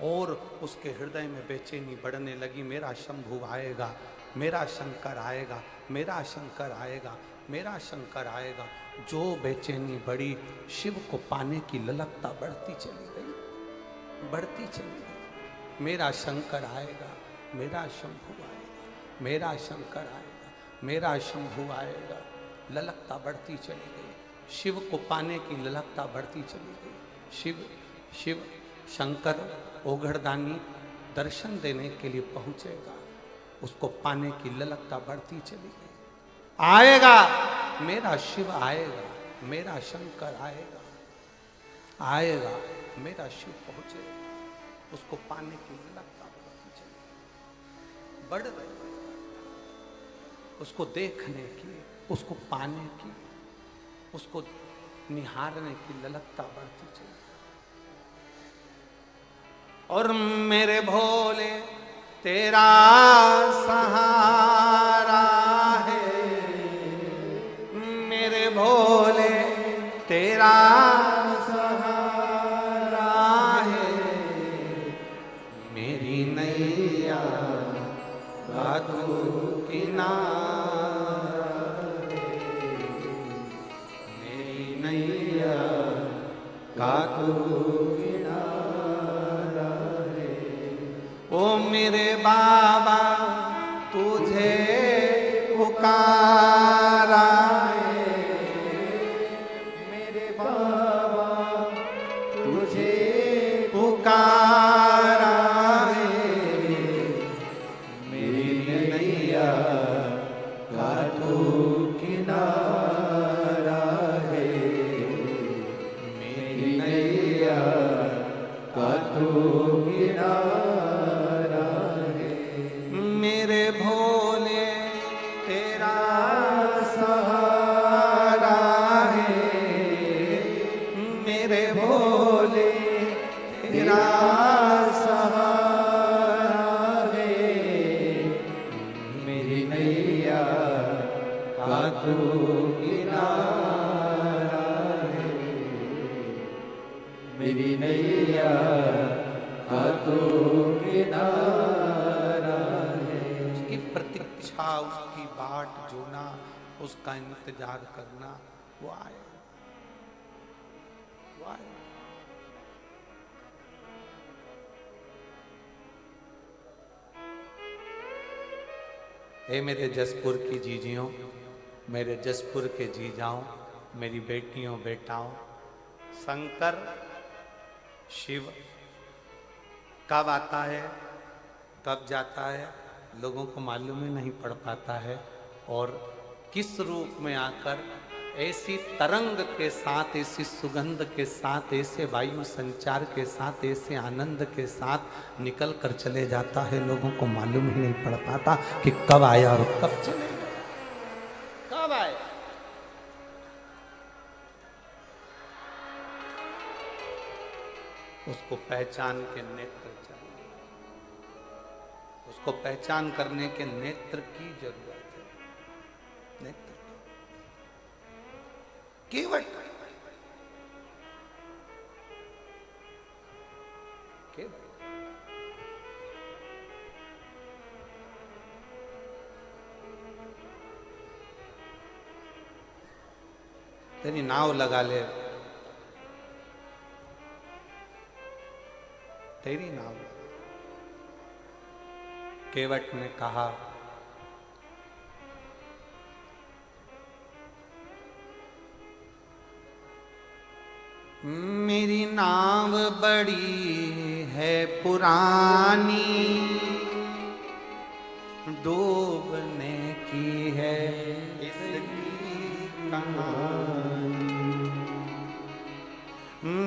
और उसके हृदय में बेचैनी बढ़ने लगी, मेरा शंभु आएगा, मेरा शंकर आएगा, मेरा शंकर आएगा, मेरा शंकर आएगा। जो बेचैनी बढ़ी, शिव को पाने की ललकता बढ़ती चली गई, बढ़ती चली गई। मेरा शंकर आएगा, मेरा शंभु आएगा, मेरा शंकर आएगा, मेरा शंभु आएगा। ललकता बढ़ती चली गई, शिव को पाने की ललकता बढ़ती चली गई। शिव शिव शंकर ओघड़दानी दर्शन देने के लिए पहुंचेगा, उसको पाने की ललकता बढ़ती चली गई। आएगा, मेरा शिव आएगा, मेरा शंकर आएगा, आएगा, मेरा शिव पहुंचेगा, उसको पाने की ललकता बढ़ती चली, बढ़ रही, उसको देखने की, उसको पाने की, उसको निहारने की ललकता बढ़ती चली। और मेरे भोले तेरा सहारा है, मेरे भोले तेरा सहारा है, मेरी नैया का तू किनारा है, मेरी नैया का तू किनारा है। ओ मेरे बाबा तुझे पुकारा है, मेरे बाबा तुझे पुकारा है, मेरी नैया का तू किनारा है, मेरी नैया का तू किनारा है। मेरे भोले तेरा सहारा है, मेरे भोले तेरा सहारा है, मेरी नैया का तू किनारा है, मेरी नैया का तू किनारा है। उसकी प्रतीक्षा, उसकी बाट जोना, उसका इंतजार करना, वो आए, वो आए। हे मेरे जसपुर की जीजियों, मेरे जसपुर के जीजाओं, मेरी बेटियों बेटाओं, शंकर शिव कब आता है कब जाता है लोगों को मालूम ही नहीं पड़ पाता है, और किस रूप में आकर ऐसी तरंग के साथ, ऐसी सुगंध के साथ, ऐसे वायु संचार के साथ, ऐसे आनंद के साथ निकल कर चले जाता है, लोगों को मालूम ही नहीं पड़ पाता कि कब आया और कब चले गया, कब आया। उसको पहचान के नेत्र चाहिए, उसको पहचान करने के नेत्र की जरूरत है, नेत्र केवट, केवट। तेरी नाव लगा ले, तेरी नाव। केवट ने कहा, मेरी नाव बड़ी है पुरानी, डूबने की है इसकी कहानी,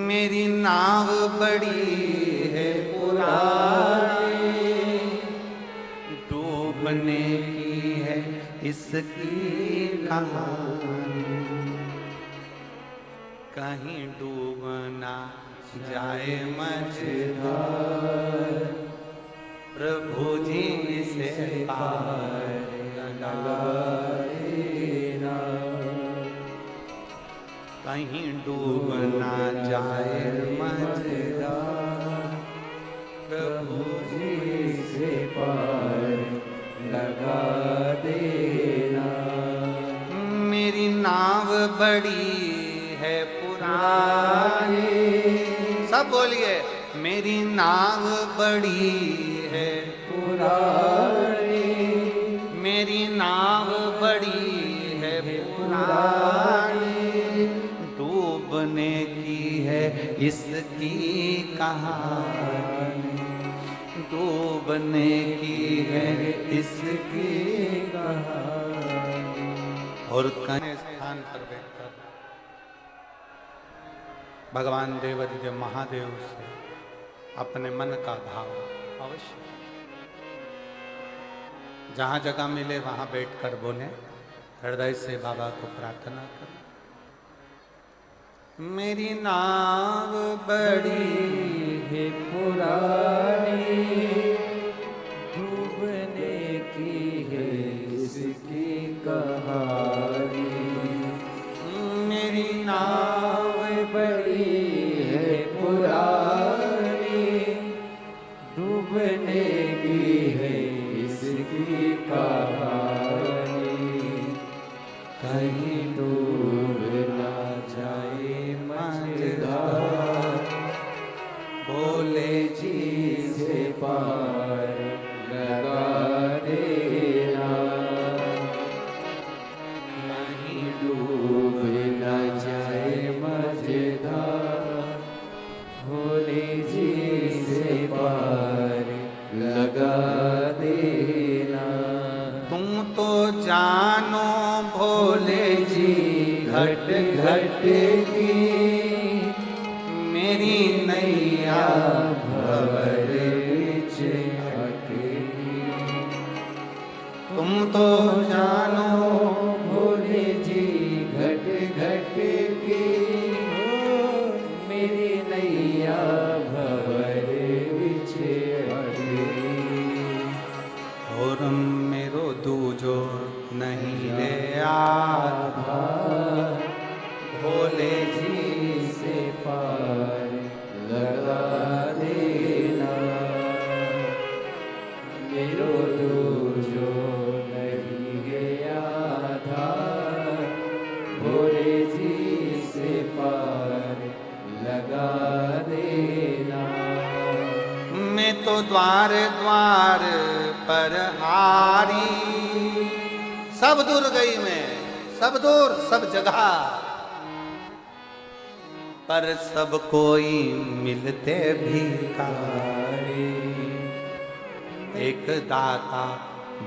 मेरी नाव बड़ी है पुरानी, डूबने की है इसकी कहानी, कहीं डूब ना जाए मझधार, प्रभु जी से पार लगा देना, कहीं डूब ना जाए मझधार, प्रभु जी से पार लगा देना। मेरी नाव बड़ी है पुरानी, सब बोलिए, मेरी नाव बड़ी है पुरानी, मेरी नाव बड़ी है पुरानी, डूबने की है इसकी कहानी, डूबने की है इसकी कहानी। और कहीं स्थान पर बैठकर भगवान देवादिदेव महादेव से अपने मन का भाव अवश्य, जहां जगह मिले वहां बैठकर बोले, हृदय से बाबा को प्रार्थना करें। मेरी नाव बड़ी है पुरानी, डूबने की है इसकी कहानी। मेरी नाव बड़ी है पुरानी, डूबने की है इसकी कहानी। कहीं डूब ना जाए मझधार, भोले जी से पार लगा देना। कहीं डूब ना जाए मझधार, भोले जी से पार लगा देना। तुम तो जानो भोले जी घट घट की मेरी नैया भंवर बिच अटकी। तुम तो जानो भोले जी घट घट की मेरी नैया भंवर बिच अटकी। और मेरो दूजो नहीं ले आधा, भोले जी से पार लगा देना। मेरो दूजो नहीं गया था, भोले जी से पार लगा देना। मैं तो द्वार द्वार पर हारी, सब दूर गई मैं, सब दूर सब जगह, पर सब कोई मिलते भिखारी। एक दाता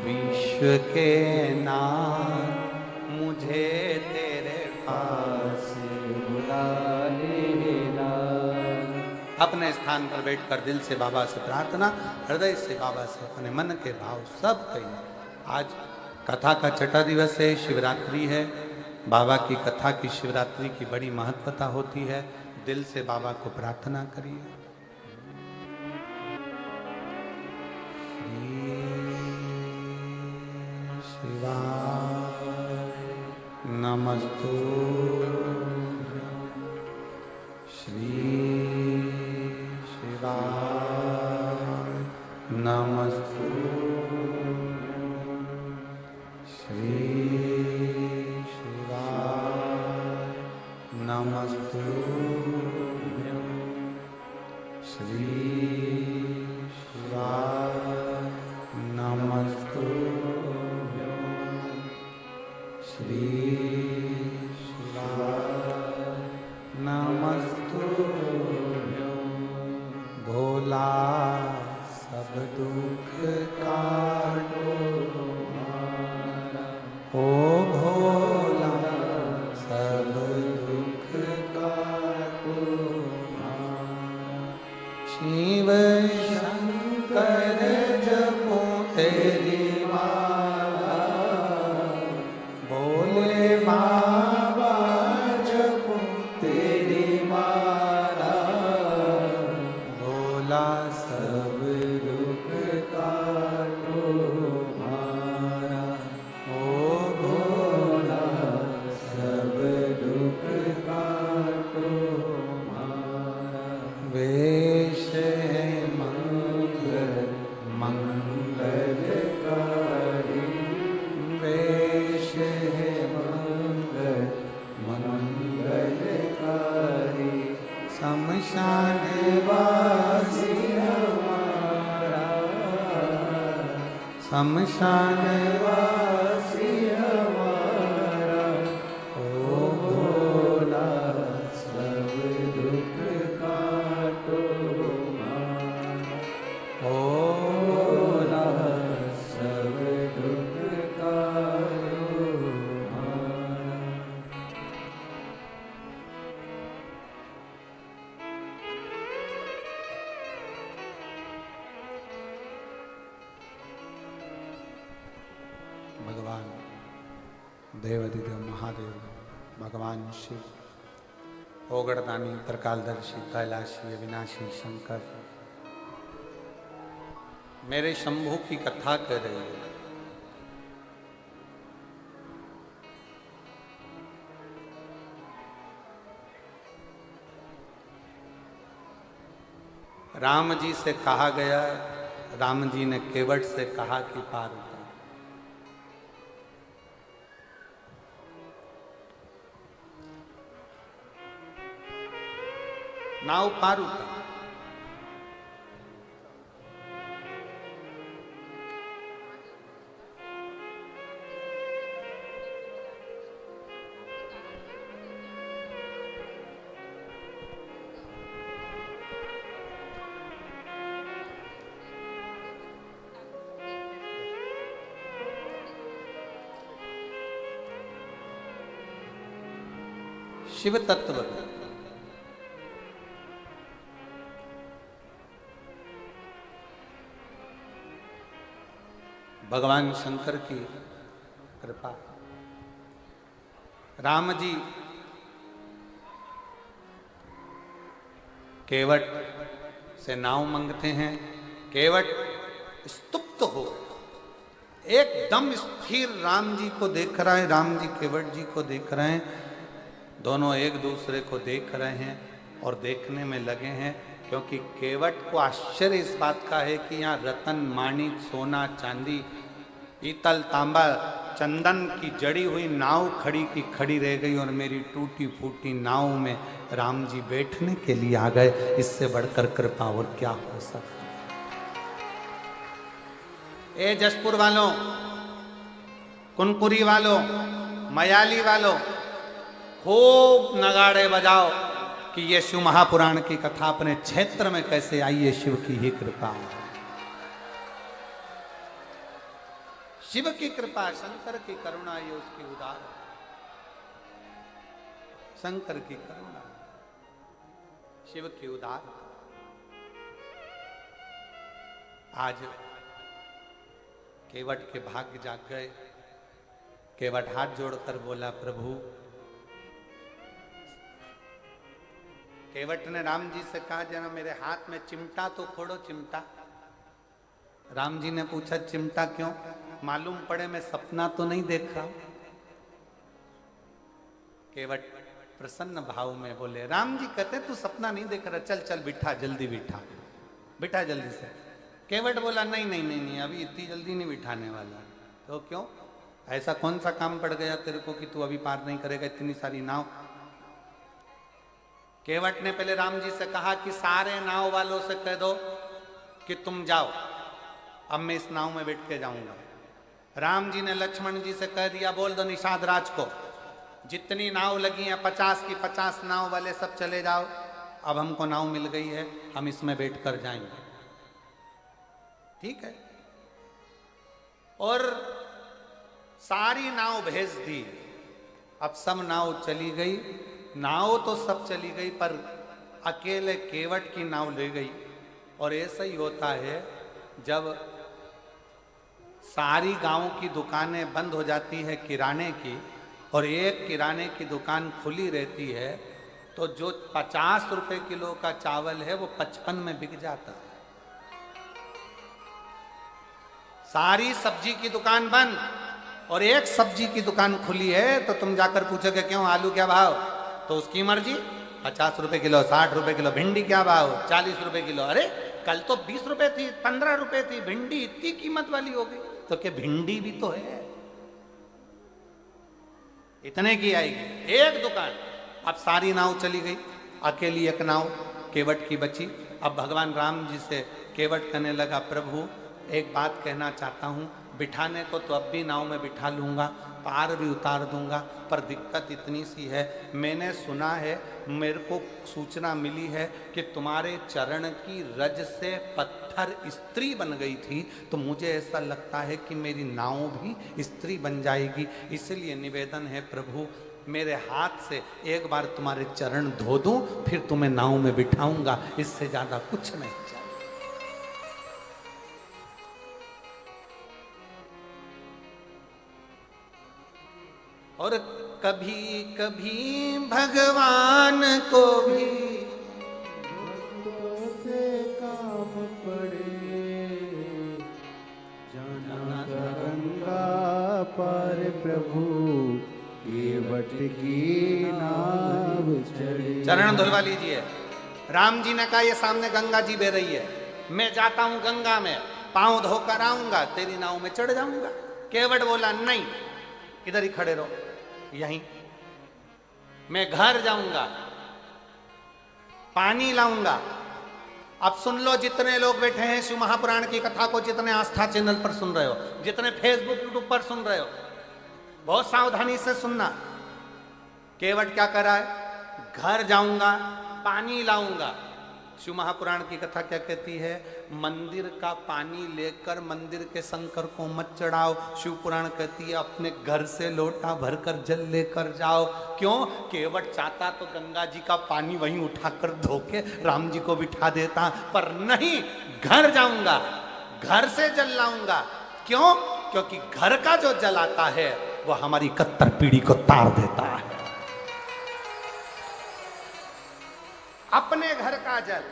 विश्व के नाथ, मुझे तेरे पास बुला लेना। अपने स्थान पर बैठकर दिल से बाबा से प्रार्थना, हृदय से बाबा से अपने मन के भाव सब कहें। आज कथा का छठा दिवस है, शिवरात्रि है। बाबा की कथा की शिवरात्रि की बड़ी महत्वता होती है। दिल से बाबा को प्रार्थना करिए। श्री शिवाय नमस्तु श्री शिवाय नमस्तु श्री शिवाय नमस्तु श्री शिवाय नमस्तु श्री शिवाय नमस्तु भोला सब दुख काटो ओ भोला सब दुख काटो शिव शंकर जपो तेरी माला भोले बाबा जपो तेरी माला भोला सब दुख काटो मारा ओ भोला सब दुख काटो मारा वेश है मंगलकारी वेश है मंगलकारी शमशान वासी हमारा शमशान वासी हमारा ओ भोला सब दुख काटो ओ भोला सब दुख काटो भगवान देवाधिदेव महादेव भगवान शिव ओगड़दानी, त्रिकालदर्शी, कैलाशी, अविनाशी शंकर मेरे शंभू की कथा कर रहे हो। राम जी से कहा गया, राम जी ने केवट से कहा कि पार उतार। नाव पार उतार। शिव तत्व भगवान शंकर की कृपा। राम जी केवट से नाव मांगते हैं। केवट स्तुप्त हो, एकदम स्थिर राम जी को देख रहा है, राम जी केवट जी को देख रहे हैं, दोनों एक दूसरे को देख रहे हैं और देखने में लगे हैं, क्योंकि केवट को आश्चर्य इस बात का है कि यहाँ रतन, माणिक, सोना, चांदी, पीतल, तांबा, चंदन की जड़ी हुई नाव खड़ी की खड़ी रह गई और मेरी टूटी फूटी नाव में राम जी बैठने के लिए आ गए। इससे बढ़कर कृपा और क्या हो सकता। ए जशपुर वालों, कुनपुरी वालों, मयाली वालों, खूब नगाड़े बजाओ कि ये शिव महापुराण की कथा अपने क्षेत्र में कैसे आई है। शिव की ही कृपा, शिव की कृपा, शंकर की करुणा, ये उसकी उदार, शंकर की करुणा, शिव की उदार। आज केवट के भाग्य जाग गए। केवट हाथ जोड़कर बोला, प्रभु। केवट ने राम जी से कहा, जरा मेरे हाथ में चिमटा तो फोड़ो, चिमटा। राम जी ने पूछा, चिमटा क्यों? मालूम पड़े मैं सपना तो नहीं देख रहा। केवट प्रसन्न भाव में बोले, राम जी कहते तू सपना नहीं देख रहा, चल चल बिठा, जल्दी बिठा, बिठा जल्दी से। केवट बोला, नहीं नहीं नहीं नहीं, अभी इतनी जल्दी नहीं बिठाने वाला। तो क्यों? ऐसा कौन सा काम पड़ गया तेरे को कि तू अभी पार नहीं करेगा इतनी सारी नाव? केवट ने पहले राम जी से कहा कि सारे नाव वालों से कह दो कि तुम जाओ, अब मैं इस नाव में बैठ के जाऊंगा। राम जी ने लक्ष्मण जी से कह दिया, बोल दो निषाद राज को, जितनी नाव लगी हैं 50 की 50 नाव वाले सब चले जाओ, अब हमको नाव मिल गई है, हम इसमें बैठ कर जाएंगे। ठीक है। और सारी नाव भेज दी। अब सब नाव चली गई। नाव तो सब चली गई, पर अकेले केवट की नाव ले गई। और ऐसा ही होता है, जब सारी गांव की दुकानें बंद हो जाती है किराने की, और एक किराने की दुकान खुली रहती है, तो जो 50 रुपए किलो का चावल है वो 55 में बिक जाता है। सारी सब्जी की दुकान बंद और एक सब्जी की दुकान खुली है, तो तुम जाकर पूछोगे क्यों, आलू क्या भाव? तो उसकी मर्जी, 50 रुपए किलो, 60 रुपए किलो। भिंडी क्या भाव? 40 रुपए किलो। अरे कल तो 20 रुपए थी, 15 रुपए थी, भिंडी इतनी कीमत वाली हो गई। तो क्या भिंडी भी तो है, इतने की आएगी एक दुकान। अब सारी नाव चली गई, अकेली एक नाव केवट की बची। अब भगवान राम जी से केवट कहने लगा, प्रभु एक बात कहना चाहता हूँ, बिठाने को तो अब भी नाव में बिठा लूँगा, पार भी उतार दूंगा, पर दिक्कत इतनी सी है, मैंने सुना है, मेरे को सूचना मिली है कि तुम्हारे चरण की रज से पत्थर स्त्री बन गई थी, तो मुझे ऐसा लगता है कि मेरी नाव भी स्त्री बन जाएगी। इसलिए निवेदन है प्रभु, मेरे हाथ से एक बार तुम्हारे चरण धो दूं, फिर तुम्हें नाव में बिठाऊंगा, इससे ज्यादा कुछ नहीं चाहिए। और कभी कभी भगवान को भी भक्तों से काम पड़े, जाना गंगा पार प्रभु, केवट की नाव चढ़े। चरण धुलवा लीजिए। राम जी ने कहा ये सामने गंगा जी बह रही है, मैं जाता हूं गंगा में, पांव धोकर आऊंगा, तेरी नाव में चढ़ जाऊंगा। केवट बोला नहीं, इधर ही खड़े रहो, यहीं मैं घर जाऊंगा, पानी लाऊंगा। अब सुन लो, जितने लोग बैठे हैं शिव महापुराण की कथा को, जितने आस्था चैनल पर सुन रहे हो, जितने फेसबुक यूट्यूब पर सुन रहे हो, बहुत सावधानी से सुनना। केवट क्या कर रहा है? घर जाऊंगा, पानी लाऊंगा। शिव महापुराण की कथा क्या कहती है? मंदिर का पानी लेकर मंदिर के शंकर को मत चढ़ाओ। शिव पुराण कहती है अपने घर से लोटा भरकर जल लेकर जाओ। क्यों? केवट चाहता तो गंगा जी का पानी वहीं उठाकर धोके राम जी को बिठा देता, पर नहीं, घर जाऊंगा, घर से जल लाऊंगा। क्यों? क्योंकि घर का जो जल आता है वो हमारी 71 पीढ़ी को तार देता है। अपने घर का जल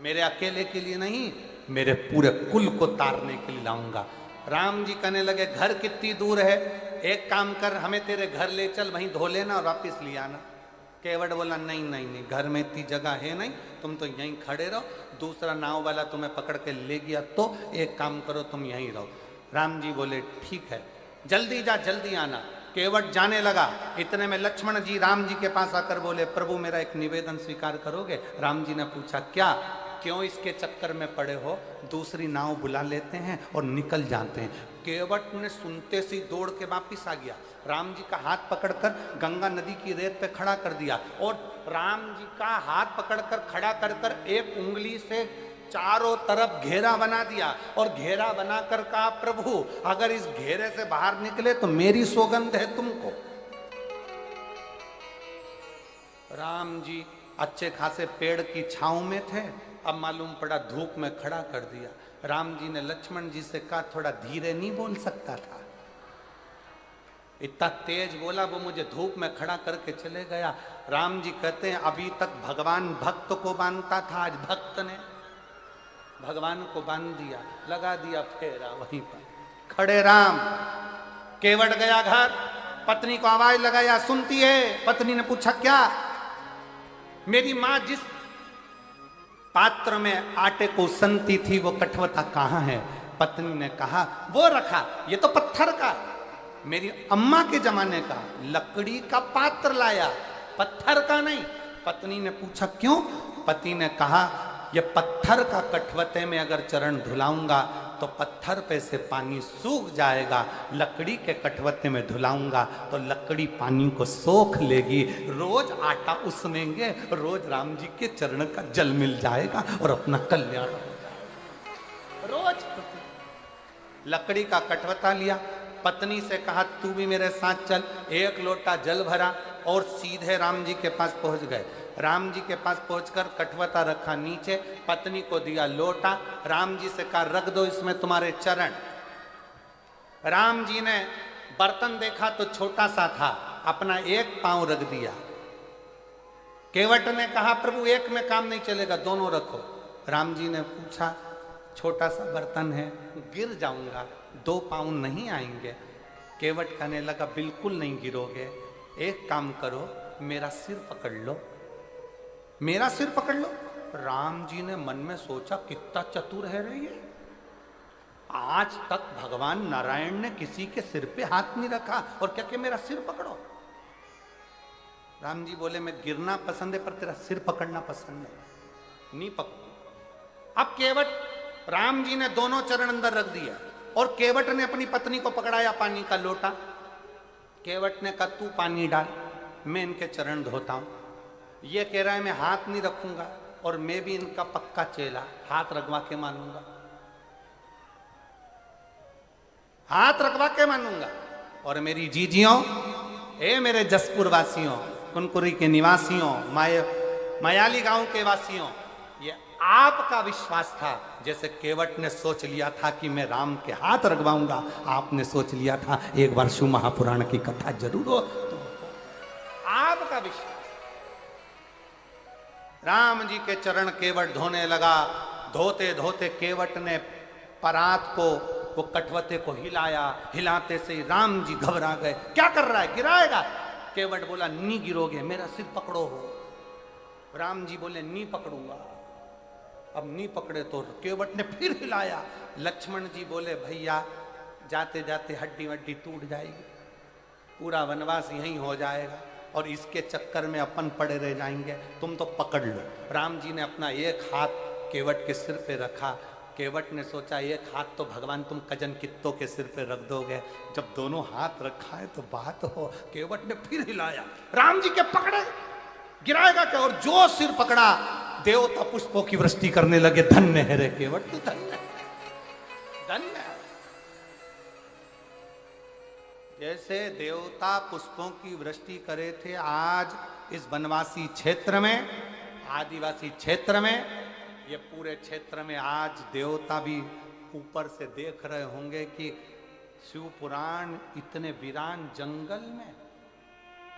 मेरे अकेले के लिए नहीं, मेरे पूरे कुल को तारने के लिए लाऊंगा। राम जी कहने लगे घर कितनी दूर है? एक काम कर, हमें तेरे घर ले चल, वहीं धो लेना और वापिस ले आना। केवट बोला नहीं नहीं नहीं, घर में इतनी जगह है नहीं, तुम तो यहीं खड़े रहो, दूसरा नाव वाला तुम्हें पकड़ के ले गया तो एक काम करो, तुम यहीं रहो। राम जी बोले ठीक है, जल्दी जा, जल्दी आना। केवट जाने लगा। इतने में लक्ष्मण जी राम जी के पास आकर बोले प्रभु मेरा एक निवेदन स्वीकार करोगे? राम जी ने पूछा क्या? क्यों इसके चक्कर में पड़े हो? दूसरी नाव बुला लेते हैं और निकल जाते हैं। केवट ने सुनते से दौड़ के वापिस आ गया, राम जी का हाथ पकड़कर गंगा नदी की रेत पे खड़ा कर दिया और राम जी का हाथ पकड़कर खड़ा कर कर एक उंगली से चारों तरफ घेरा बना दिया और घेरा बनाकर कहा प्रभु अगर इस घेरे से बाहर निकले तो मेरी सौगंध है तुमको। राम जी अच्छे खासे पेड़ की छांव में थे, अब मालूम पड़ा धूप में खड़ा कर दिया। राम जी ने लक्ष्मण जी से कहा थोड़ा धीरे नहीं बोल सकता था? इतना तेज बोला, वो मुझे धूप में खड़ा करके चले गया। राम जी कहते हैं अभी तक भगवान भक्त को बांधता था, आज भक्त ने भगवान को बांध दिया, लगा दिया फेरा वहीं पर खड़े राम। केवट गया घर, पत्नी को आवाज लगाया, सुनती है? पत्नी ने पूछा क्या? मेरी मां जिस पात्र में आटे को सनती थी वो कठवता कहाँ है? पत्नी ने कहा वो रखा, ये तो पत्थर का, मेरी अम्मा के जमाने का लकड़ी का पात्र लाया, पत्थर का नहीं। पत्नी ने पूछा क्यों? पति ने कहा ये पत्थर का कठवते में अगर चरण धुलाऊंगा तो पत्थर पे से पानी सूख जाएगा, लकड़ी के कठवते में धुलाऊंगा तो लकड़ी पानी को सोख लेगी, रोज आटा उसनेंगे, रोज राम जी के चरण का जल मिल जाएगा और अपना कल्याण हो जाएगा। रोज लकड़ी का कठवता लिया, पत्नी से कहा तू भी मेरे साथ चल। एक लोटा जल भरा और सीधे राम जी के पास पहुंच गए। राम जी के पास पहुंचकर कठवता रखा नीचे, पत्नी को दिया लोटा, राम जी से कहा रख दो इसमें तुम्हारे चरण। राम जी ने बर्तन देखा तो छोटा सा था, अपना एक पांव रख दिया। केवट ने कहा प्रभु एक में काम नहीं चलेगा, दोनों रखो। राम जी ने पूछा छोटा सा बर्तन है, गिर जाऊंगा, 2 पांव नहीं आएंगे। केवट कहने लगा बिल्कुल नहीं गिरोगे, एक काम करो मेरा सिर पकड़ लो, मेरा सिर पकड़ लो। राम जी ने मन में सोचा कितना चतुर है रे ये, आज तक भगवान नारायण ने किसी के सिर पे हाथ नहीं रखा और क्या कि मेरा सिर पकड़ो। राम जी बोले मैं गिरना पसंद है पर तेरा सिर पकड़ना पसंद नहीं पकड़। अब केवट राम जी ने दोनों चरण अंदर रख दिया और केवट ने अपनी पत्नी को पकड़ाया पानी का लोटा। केवट ने कहा तू पानी डाल, मैं इनके चरण धोता हूं। ये कह रहा है मैं हाथ नहीं रखूंगा और मैं भी इनका पक्का चेला, हाथ रखवा के मानूंगा, हाथ रखवा के मानूंगा। और मेरी जीजियों, ए मेरे जसपुर वासियों, कुनकुरी के निवासियों, मायाली गांव के वासियों, ये आपका विश्वास था, जैसे केवट ने सोच लिया था कि मैं राम के हाथ रगवाऊंगा, आपने सोच लिया था एक बार शिव महापुराण की कथा जरूर हो, तो आपका विश्वास। राम जी के चरण केवट धोने लगा, धोते धोते केवट ने परात को, वो कटवते को हिलाया, हिलाते से ही राम जी घबरा गए, क्या कर रहा है, गिराएगा? केवट बोला नी गिरोगे, मेरा सिर पकड़ो हो। राम जी बोले नी पकड़ूंगा। अब नी पकड़े तो केवट ने फिर हिलाया। लक्ष्मण जी बोले भैया जाते जाते हड्डी वड्डी टूट जाएगी, पूरा वनवास यहीं हो जाएगा और इसके चक्कर में अपन पड़े रह जाएंगे, तुम तो पकड़ लो। राम जी ने अपना एक हाथ केवट के सिर पे रखा। केवट ने सोचा एक हाथ तो भगवान तुम कजन कित्तों के सिर पे रख दोगे, जब दोनों हाथ रखा है तो बात हो। केवट ने फिर हिलाया, राम जी के पकड़े, गिराएगा क्या? और जो सिर पकड़ा देवता पुष्पों की वृष्टि करने लगे। धन्य है रे केवट, तू धन्य धन्य। जैसे देवता पुष्पों की वृष्टि करे थे, आज इस वनवासी क्षेत्र में, आदिवासी क्षेत्र में, ये पूरे क्षेत्र में आज देवता भी ऊपर से देख रहे होंगे कि शिव पुराण इतने वीरान जंगल में,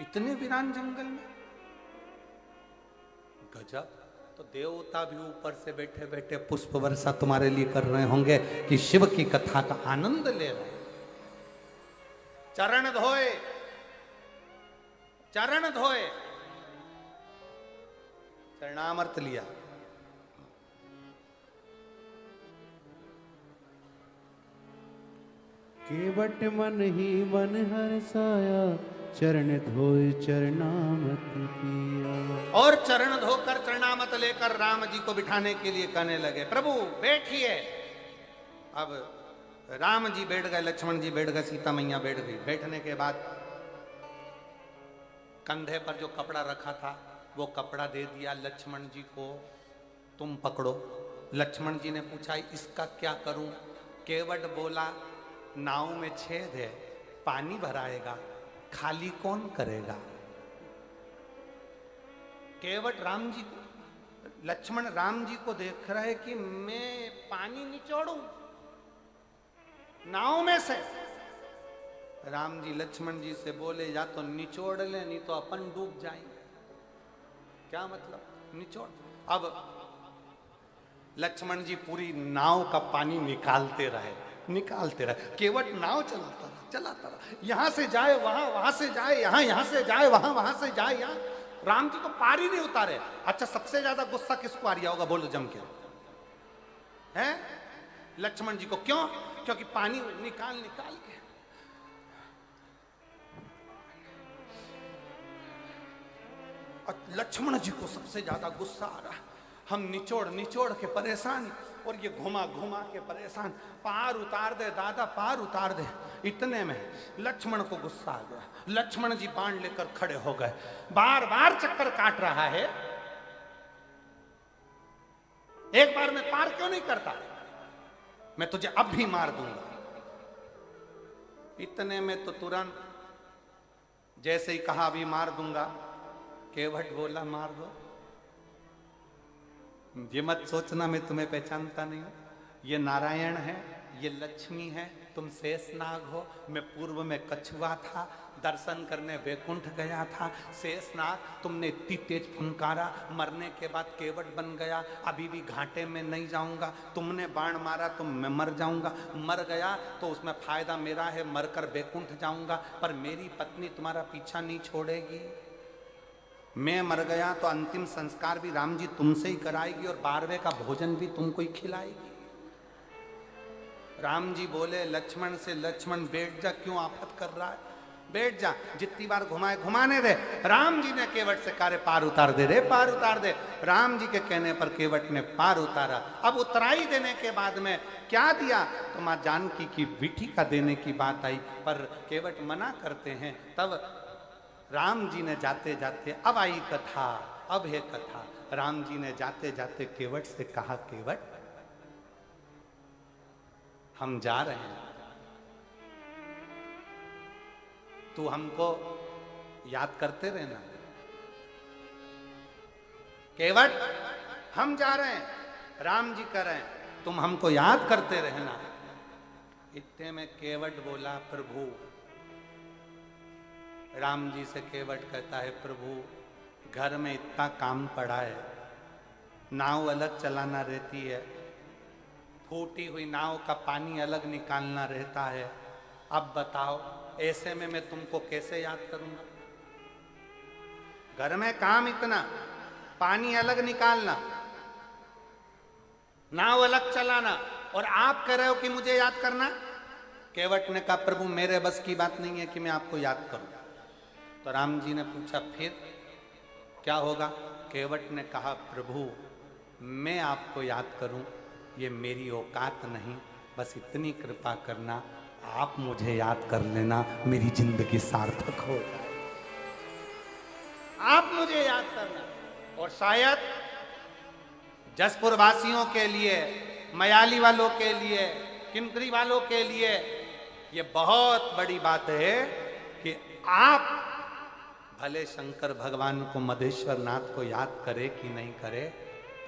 इतने वीरान जंगल में, गजब। तो देवता भी ऊपर से बैठे बैठे पुष्प वर्षा तुम्हारे लिए कर रहे होंगे कि शिव की कथा का आनंद ले रहे हैं। चरण धोए, चरण धोए, चरणामृत लिया। केवट मन ही मन हर्षाया, चरण धोए चरणामत किया। और चरण धोकर चरणामत लेकर राम जी को बिठाने के लिए कहने लगे प्रभु बैठिए। अब राम जी बैठ गए, लक्ष्मण जी बैठ गए, सीता मैया बैठ गई। बैठने के बाद कंधे पर जो कपड़ा रखा था वो कपड़ा दे दिया लक्ष्मण जी को, तुम पकड़ो। लक्ष्मण जी ने पूछा इसका क्या करूं? केवट बोला नाव में छेद है, पानी भराएगा, खाली कौन करेगा? केवट राम जी, लक्ष्मण राम जी को देख रहे कि मैं पानी निचोड़ूं नाव में से। राम जी लक्ष्मण जी से बोले या तो निचोड़ ले, नहीं तो अपन डूब जाएंगे। क्या मतलब? निचोड़। अब लक्ष्मण जी पूरी नाव का पानी निकालते रहे, निकालते रहे। केवट नाव चलाता रहा, चलाता रहा, यहां से जाए वहां, वहां से जाए यहां, यहां से जाए वहां, वहां से जाए यहां। राम जी को पार ही नहीं उतारे। अच्छा सबसे ज्यादा गुस्सा किसको आ रहा होगा बोलो जम के? हैं? लक्ष्मण जी को। क्यों? क्योंकि पानी निकाल निकाल के लक्ष्मण जी को सबसे ज्यादा गुस्सा आ रहा। हम निचोड़ निचोड़ के परेशान और ये घुमा घुमा के परेशान। पार उतार दे दादा, पार उतार दे। इतने में लक्ष्मण को गुस्सा आ गया। लक्ष्मण जी बाण लेकर खड़े हो गए, बार बार चक्कर काट रहा है, एक बार में पार क्यों नहीं करता? मैं तुझे अब भी मार दूंगा। इतने में तो तुरंत जैसे ही कहा अभी मार दूंगा, केवट बोला मार दो। ये मत सोचना मैं तुम्हें पहचानता नहीं हूं, ये नारायण है, ये लक्ष्मी है, तुम शेषनाग हो। मैं पूर्व में कछुआ था, दर्शन करने वैकुंठ गया था। शेषनाग तुमने इतनी तेज फुनकारा, मरने के बाद केवट बन गया। अभी भी घाटे में नहीं जाऊंगा। तुमने बाण मारा तो मैं मर जाऊंगा, मर गया तो उसमें फायदा मेरा है, मरकर वैकुंठ जाऊंगा। पर मेरी पत्नी तुम्हारा पीछा नहीं छोड़ेगी। मैं मर गया तो अंतिम संस्कार भी राम जी तुमसे ही कराएगी और 12वें का भोजन भी तुमको ही खिलाएगी। राम जी बोले लक्ष्मण से, लक्ष्मण बैठ जा, क्यों आफत कर रहा है, बैठ जा, जितनी बार घुमाए घुमाने दे। राम जी ने केवट से कहा पार उतार दे रे, पार उतार दे। राम जी के कहने पर केवट ने पार उतारा। अब उतराई देने के बाद में क्या दिया तो मां जानकी की विठी का देने की बात आई, पर केवट मना करते हैं। तब राम जी ने जाते जाते, अब आई कथा, अब है कथा। राम जी ने जाते जाते केवट से कहा केवट हम जा रहे हैं, तू हमको याद करते रहना। केवट हम जा रहे हैं, राम जी कह रहे हैं तुम हमको याद करते रहना। इतने में केवट बोला प्रभु, राम जी से केवट कहता है प्रभु घर में इतना काम पड़ा है, नाव अलग चलाना रहती है, फूटी हुई नाव का पानी अलग निकालना रहता है, अब बताओ ऐसे में मैं तुमको कैसे याद करूंगा? घर में काम इतना, पानी अलग निकालना, नाव अलग चलाना, और आप कह रहे हो कि मुझे याद करना? केवट ने कहा प्रभु मेरे बस की बात नहीं है कि मैं आपको याद करूं। तो राम जी ने पूछा फिर क्या होगा? केवट ने कहा प्रभु मैं आपको याद करूं ये मेरी औकात नहीं, बस इतनी कृपा करना आप मुझे याद कर लेना, मेरी जिंदगी सार्थक हो जाए। आप मुझे याद करना। और शायद जसपुर वासियों के लिए, मयाली वालों के लिए, किनकरी वालों के लिए ये बहुत बड़ी बात है कि आप भले शंकर भगवान को, मधेश्वर नाथ को याद करे कि नहीं करे,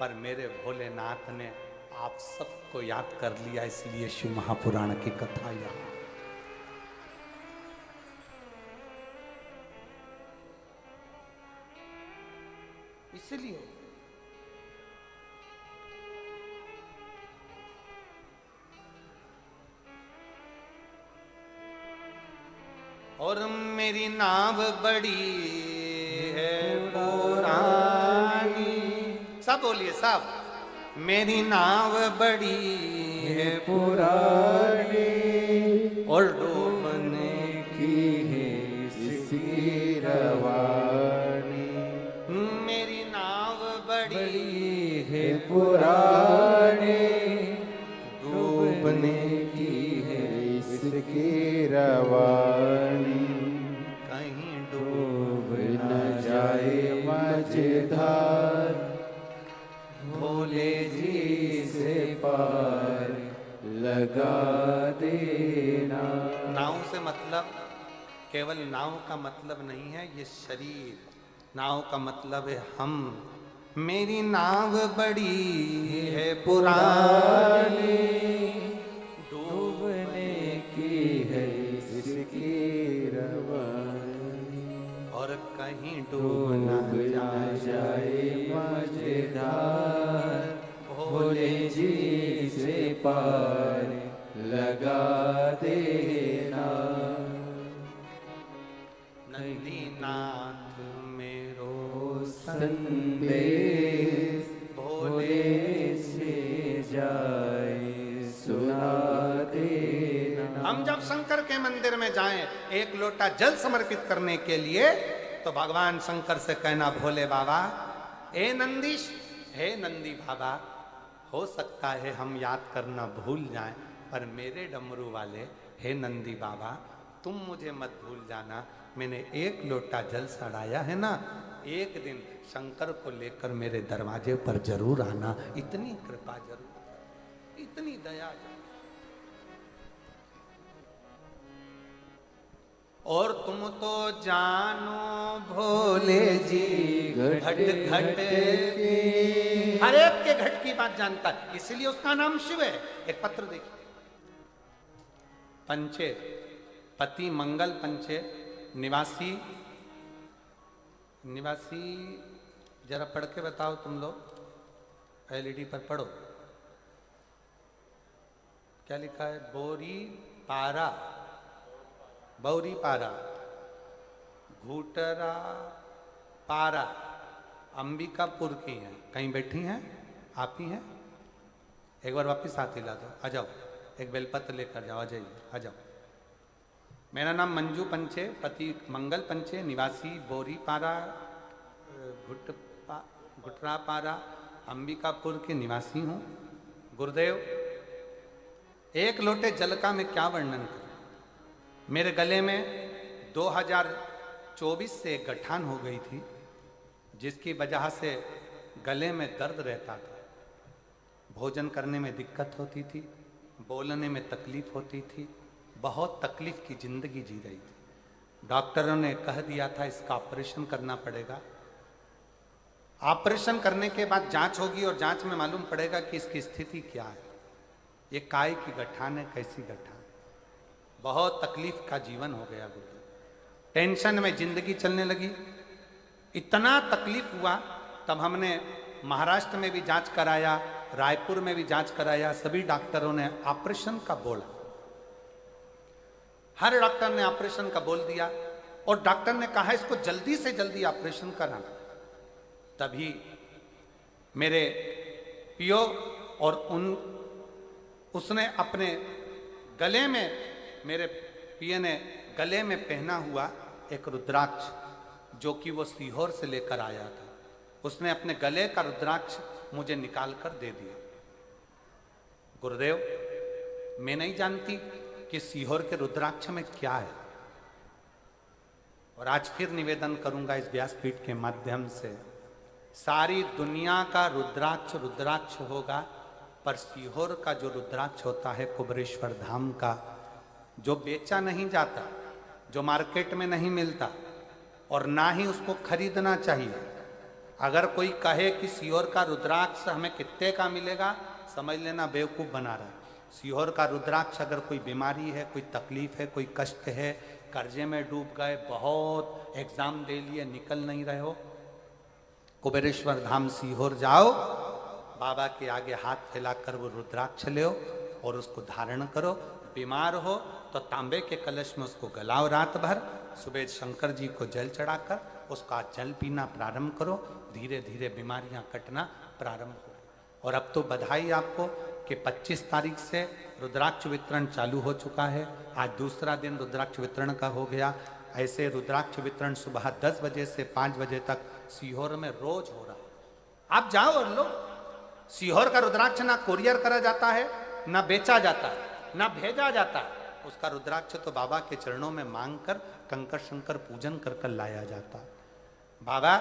पर मेरे भोलेनाथ ने आप सबको याद कर लिया, इसलिए शिव महापुराण की कथा यहां। इसलिए और मेरी नाव बड़ी है पुरानी, सब बोलिए सब, मेरी नाव बड़ी है पुरानी और डूबने की है इसकी रवानी, मेरी नाव बड़ी है पुरानी डूबने की है इसकी रवानी, कहीं डूब न जाए मझधार, भोले जी से पार लगा देना। नाव से मतलब केवल नाव का मतलब नहीं है ये शरीर, नाव का मतलब है हम। मेरी नाव बड़ी है पुरानी डूबने की है इसकी रवानी, और कहीं डूब न जाए मझधार, भोले जी से पार लगा देना। नंदीनाथ मेरो संदेश भोले से जाए सुना देना। हम जब शंकर के मंदिर में जाएं एक लोटा जल समर्पित करने के लिए, तो भगवान शंकर से कहना भोले बाबा, हे नंदीश, हे नंदी बाबा, हो सकता है हम याद करना भूल जाएं, पर मेरे डमरू वाले, हे नंदी बाबा, तुम मुझे मत भूल जाना। मैंने एक लोटा जल चढ़ाया है ना, एक दिन शंकर को लेकर मेरे दरवाजे पर जरूर आना। इतनी कृपा जरूर, इतनी दया जरूर। और तुम तो जानो भोले जी घट घट की, हर एक के घट की बात जानता है, इसलिए उसका नाम शिव है। एक पत्र देखिए, पंचे, पति मंगल पंचे, निवासी, निवासी जरा पढ़ के बताओ तुम लोग, एलईडी पर पढ़ो क्या लिखा है। बोरी पारा, बौरी पारा, घूटरा पारा, अंबिकापुर की हैं। कहीं बैठी हैं आप ही हैं? एक बार वापिस हाथ हिला दो, आ जाओ, एक बेलपत्र लेकर जाओ, आ जाइए, आ जाओ। मेरा नाम मंजू पंचे, पति मंगल पंचे, निवासी बोरी पारा, घुटरा पारा, अंबिकापुर के निवासी हूँ। गुरुदेव, एक लोटे जल का मैं क्या वर्णन करूं। मेरे गले में 2024 से गठान हो गई थी, जिसकी वजह से गले में दर्द रहता था, भोजन करने में दिक्कत होती थी, बोलने में तकलीफ होती थी, बहुत तकलीफ की जिंदगी जी रही थी। डॉक्टरों ने कह दिया था इसका ऑपरेशन करना पड़ेगा। ऑपरेशन करने के बाद जांच होगी और जांच में मालूम पड़ेगा कि इसकी स्थिति क्या है। ये काय की गठान है, कैसी गठान। बहुत तकलीफ का जीवन हो गया गुरुदेव, टेंशन में जिंदगी चलने लगी। इतना तकलीफ हुआ, तब हमने महाराष्ट्र में भी जांच कराया, रायपुर में भी जांच कराया, सभी डॉक्टरों ने ऑपरेशन का बोला। हर डॉक्टर ने ऑपरेशन का बोल दिया और डॉक्टर ने कहा इसको जल्दी से जल्दी ऑपरेशन कराना। तभी मेरे पियो और उसने अपने गले में, मेरे पिए ने गले में पहना हुआ एक रुद्राक्ष, जो कि वो सीहोर से लेकर आया था, उसने अपने गले का रुद्राक्ष मुझे निकाल कर दे दिया। गुरुदेव, मैं नहीं जानती कि सीहोर के रुद्राक्ष में क्या है, और आज फिर निवेदन करूंगा इस व्यासपीठ के माध्यम से, सारी दुनिया का रुद्राक्ष रुद्राक्ष होगा, पर सीहोर का जो रुद्राक्ष होता है कुबेरेश्वर धाम का, जो बेचा नहीं जाता, जो मार्केट में नहीं मिलता और ना ही उसको खरीदना चाहिए। अगर कोई कहे कि सीहोर का रुद्राक्ष हमें कितने का मिलेगा, समझ लेना बेवकूफ़ बना रहा है। सीहोर का रुद्राक्ष, अगर कोई बीमारी है, कोई तकलीफ है, कोई कष्ट है, कर्जे में डूब गए, बहुत एग्जाम दे लिए, निकल नहीं रहे हो, कुबेरेश्वर धाम सीहोर जाओ, बाबा के आगे हाथ फैलाकर वो रुद्राक्ष लो और उसको धारण करो। बीमार हो तो तांबे के कलश में उसको गलाओ रात भर, सुबह शंकर जी को जल चढ़ाकर उसका जल पीना प्रारंभ करो, धीरे धीरे बीमारियां कटना प्रारंभ हो। और अब तो बधाई आपको कि 25 तारीख से रुद्राक्ष वितरण चालू हो चुका है। आज दूसरा दिन रुद्राक्ष वितरण का हो गया। ऐसे रुद्राक्ष वितरण सुबह 10 बजे से 5 बजे तक सीहोर में रोज हो रहा है। आप जाओ और लो। सीहोर का रुद्राक्ष ना कोरियर करा जाता है, ना बेचा जाता है, ना भेजा जाता है। उसका रुद्राक्ष तो बाबा के चरणों में मांग कर कंकर शंकर पूजन कर कर लाया जाता है। बाबा,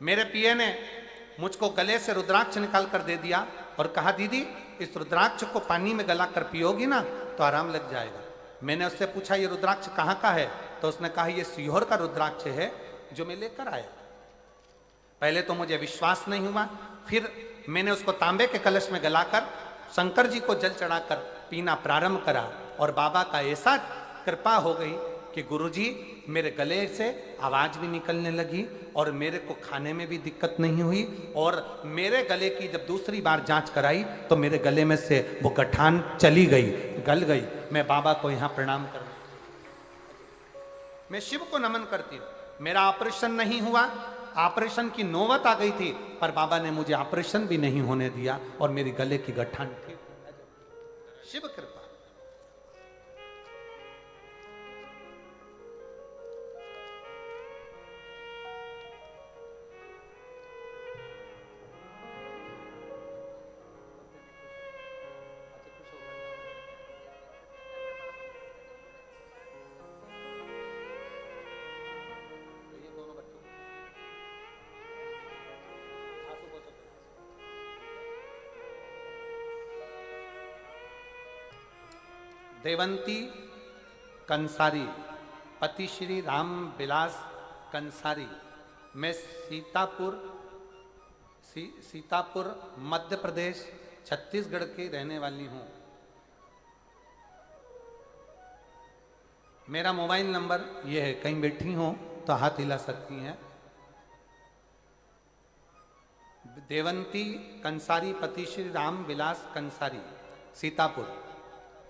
मेरे पिए ने मुझको गले से रुद्राक्ष निकाल कर दे दिया और कहा, दीदी इस रुद्राक्ष को पानी में गला कर पियोगी ना तो आराम लग जाएगा। मैंने उससे पूछा ये रुद्राक्ष कहाँ का है, तो उसने कहा ये सीहोर का रुद्राक्ष है जो मैं लेकर आया। पहले तो मुझे विश्वास नहीं हुआ, फिर मैंने उसको तांबे के कलश में गलाकर शंकर जी को जल चढ़ाकर पीना प्रारंभ करा और बाबा का ऐसा कृपा हो गई कि गुरुजी मेरे गले से आवाज भी निकलने लगी और मेरे को खाने में भी दिक्कत नहीं हुई। और मेरे गले की जब दूसरी बार जांच कराई तो मेरे गले में से वो गठान चली गई, गल गई। मैं बाबा को यहाँ प्रणाम कर, मैं शिव को नमन करती हूँ। मेरा ऑपरेशन नहीं हुआ, ऑपरेशन की नौबत आ गई थी, पर बाबा ने मुझे ऑपरेशन भी नहीं होने दिया और मेरी गले की गठान ठीक। शिव कृपा। देवंती कंसारी, पति श्री राम विलास कंसारी। मैं सीतापुर मध्य प्रदेश छत्तीसगढ़ की रहने वाली हूँ। मेरा मोबाइल नंबर ये है, कहीं बैठी हो तो हाथ हिला सकती हैं। देवंती कंसारी, पति श्री राम विलास कंसारी, सीतापुर।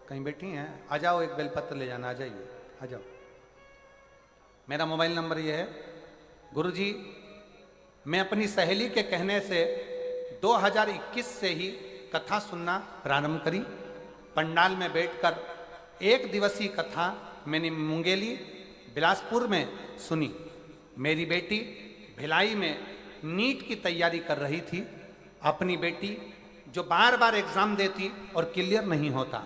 कहीं बैठी हैं? आ जाओ, एक बेलपत्र ले जाना, आ जाइए, आ जाओ। मेरा मोबाइल नंबर ये है। गुरुजी, मैं अपनी सहेली के कहने से 2021 से ही कथा सुनना प्रारंभ करी। पंडाल में बैठकर 1 दिवसीय कथा मैंने मुंगेली बिलासपुर में सुनी। मेरी बेटी भिलाई में नीट की तैयारी कर रही थी। अपनी बेटी जो बार बार एग्जाम देती और क्लियर नहीं होता,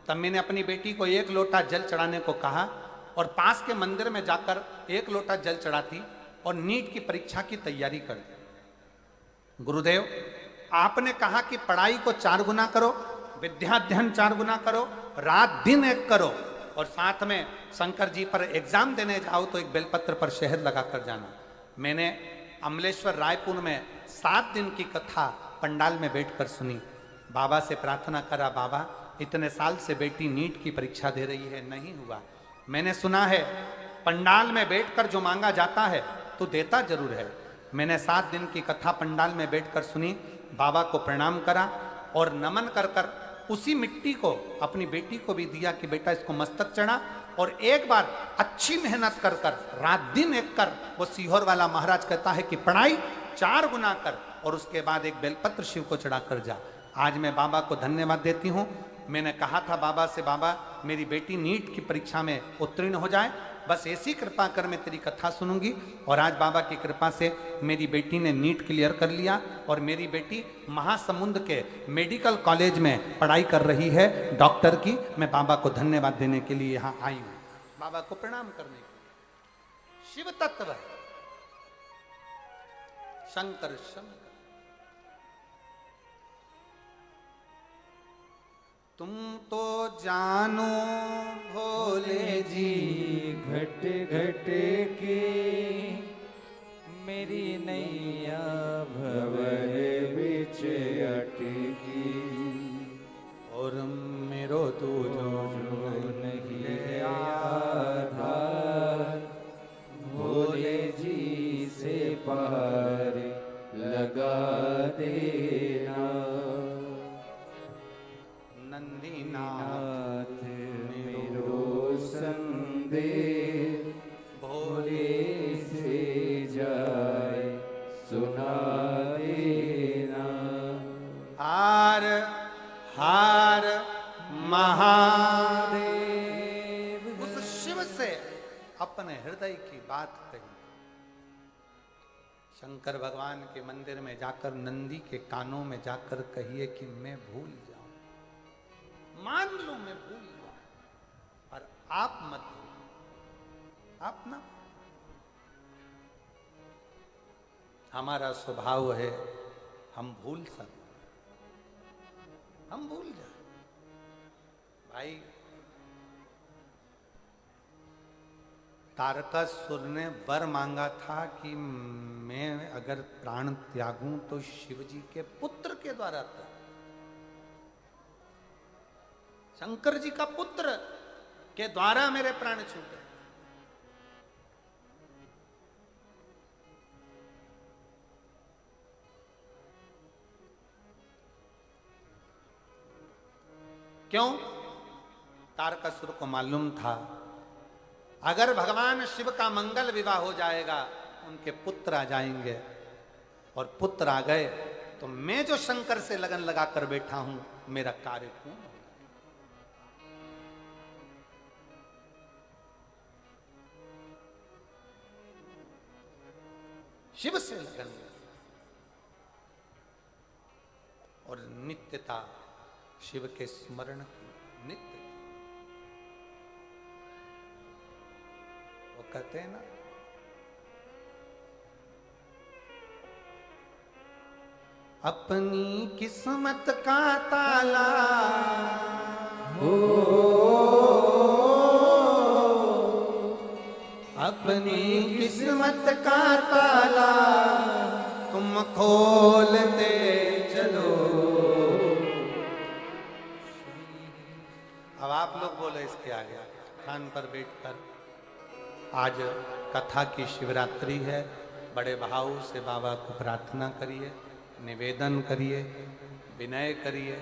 तब मैंने अपनी बेटी को 1 लोटा जल चढ़ाने को कहा और पास के मंदिर में जाकर 1 लोटा जल चढ़ाती और नीट की परीक्षा की तैयारी करती। गुरुदेव, आपने कहा कि पढ़ाई को 4 गुना करो, विद्याध्ययन 4 गुना करो, रात दिन 1 करो और साथ में शंकर जी पर एग्जाम देने जाओ तो एक बेलपत्र पर शहद लगा कर जाना। मैंने अमलेश्वर रायपुर में 7 दिन की कथा पंडाल में बैठकर सुनी। बाबा से प्रार्थना करा, बाबा इतने साल से बेटी नीट की परीक्षा दे रही है, नहीं हुआ। मैंने सुना है पंडाल में बैठकर जो मांगा जाता है तो देता जरूर है। मैंने 7 दिन की कथा पंडाल में बैठकर सुनी, बाबा को प्रणाम करा और नमन कर कर उसी मिट्टी को अपनी बेटी को भी दिया कि बेटा इसको मस्तक चढ़ा। और एक बार अच्छी मेहनत कर कर रात दिन एक कर वो सीहोर वाला महाराज कहता है कि पढ़ाई 4 गुना कर और उसके बाद एक बेलपत्र शिव को चढ़ा कर जा। आज मैं बाबा को धन्यवाद देती हूँ। मैंने कहा था बाबा से, बाबा मेरी बेटी नीट की परीक्षा में उत्तीर्ण हो जाए, बस ऐसी कृपा कर, मैं तेरी कथा सुनूंगी। और आज बाबा की कृपा से मेरी बेटी ने नीट क्लियर कर लिया और मेरी बेटी महासमुंद के मेडिकल कॉलेज में पढ़ाई कर रही है डॉक्टर की। मैं बाबा को धन्यवाद देने के लिए यहाँ आई हूँ, बाबा को प्रणाम करने के लिए। शिव तत्व है, शंकर शंकर। तुम तो जानो भोले जी घट घट के मेरी नैया भंवर बिच अटकी, और मेरो तुझो नहीं आधार, भोले जी से पार लगा देना। नंदीनाथ मेरो संदेश भोले से जाए सुना देना। हार हार महादेव, उस शिव से अपने हृदय की बात कही। शंकर भगवान के मंदिर में जाकर नंदी के कानों में जाकर कहिए कि मैं भूल जाऊं, मान लो मैं भूल जाऊं, पर आप मत भूलो, आप ना। हमारा स्वभाव है हम भूल सकते, हम भूल जाए। भाई तारकासुर ने वर मांगा था कि मैं अगर प्राण त्यागूं तो शिवजी के पुत्र के द्वारा था। शंकर जी का पुत्र के द्वारा मेरे प्राण छूटे। क्यों? तारकासुर को मालूम था अगर भगवान शिव का मंगल विवाह हो जाएगा उनके पुत्र आ जाएंगे, और पुत्र आ गए तो मैं जो शंकर से लगन लगा कर बैठा हूं मेरा कार्य पूर्ण होगा। शिव से लगन और नित्यता शिव के स्मरण की नित्य। वो कहते हैं ना, अपनी किस्मत का ताला हो, अपनी किस्मत का ताला तुम खोलते चलो। अब आप लोग बोले इसके आगे। खान पर बैठकर आज कथा की शिवरात्रि है, बड़े भाव से बाबा को प्रार्थना करिए, निवेदन करिए, विनय करिए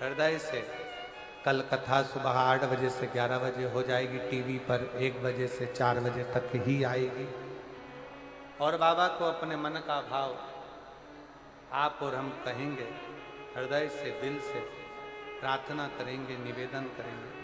हृदय से। कल कथा सुबह 8 बजे से 11 बजे हो जाएगी, टीवी पर 1 बजे से 4 बजे तक ही आएगी। और बाबा को अपने मन का भाव आप और हम कहेंगे, हृदय से दिल से प्रार्थना करेंगे, निवेदन करेंगे।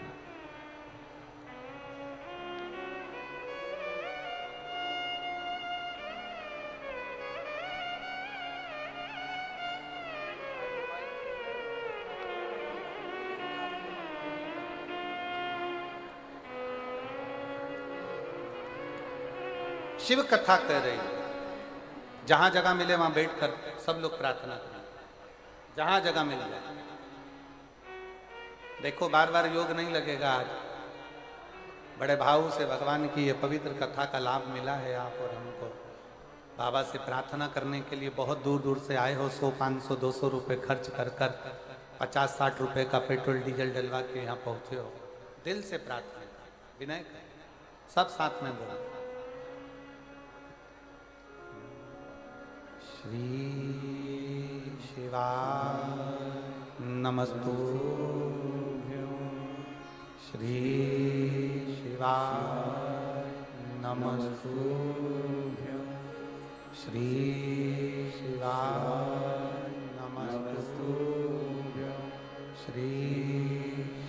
शिव कथा कह रही है, जहां जगह मिले वहां बैठकर सब लोग प्रार्थना करें, जहां जगह मिल जाए। देखो बार बार योग नहीं लगेगा। आज बड़े भाव से भगवान की ये पवित्र कथा का लाभ मिला है आप और हमको। बाबा से प्रार्थना करने के लिए बहुत दूर दूर से आए हो, 100, 500, 200 रुपये खर्च कर 50-60 रुपये का पेट्रोल डीजल डलवा के यहाँ पहुँचे हो, दिल से प्रार्थना कर, विनय कर, सब साथ में बोला। श्री शिवाय नमस्तुभ्यं, श्री शिवाय नमस्तुभ्यं, श्री शिवाय नमस्तुभ्यं, श्री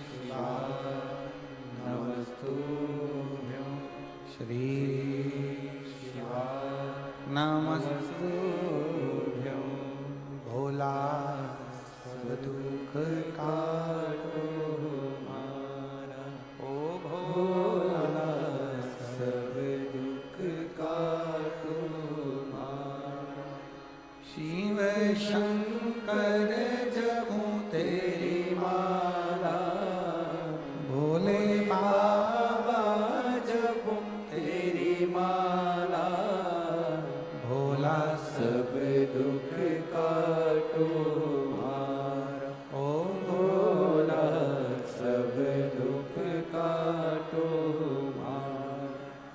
शिवाय नमस्तुभ्यं, श्री शिवाय नमस्तुभ्यं। भोला सब दुख काटो हमारा, ओ भोला सब दुख काटो हमारा। शिव शंकर जपूं तेरी माला, भोले बाबा जपूं तेरी माला, भोला सब दुख काटो हमारा, ओ भोला सब दुख काटो हमारा।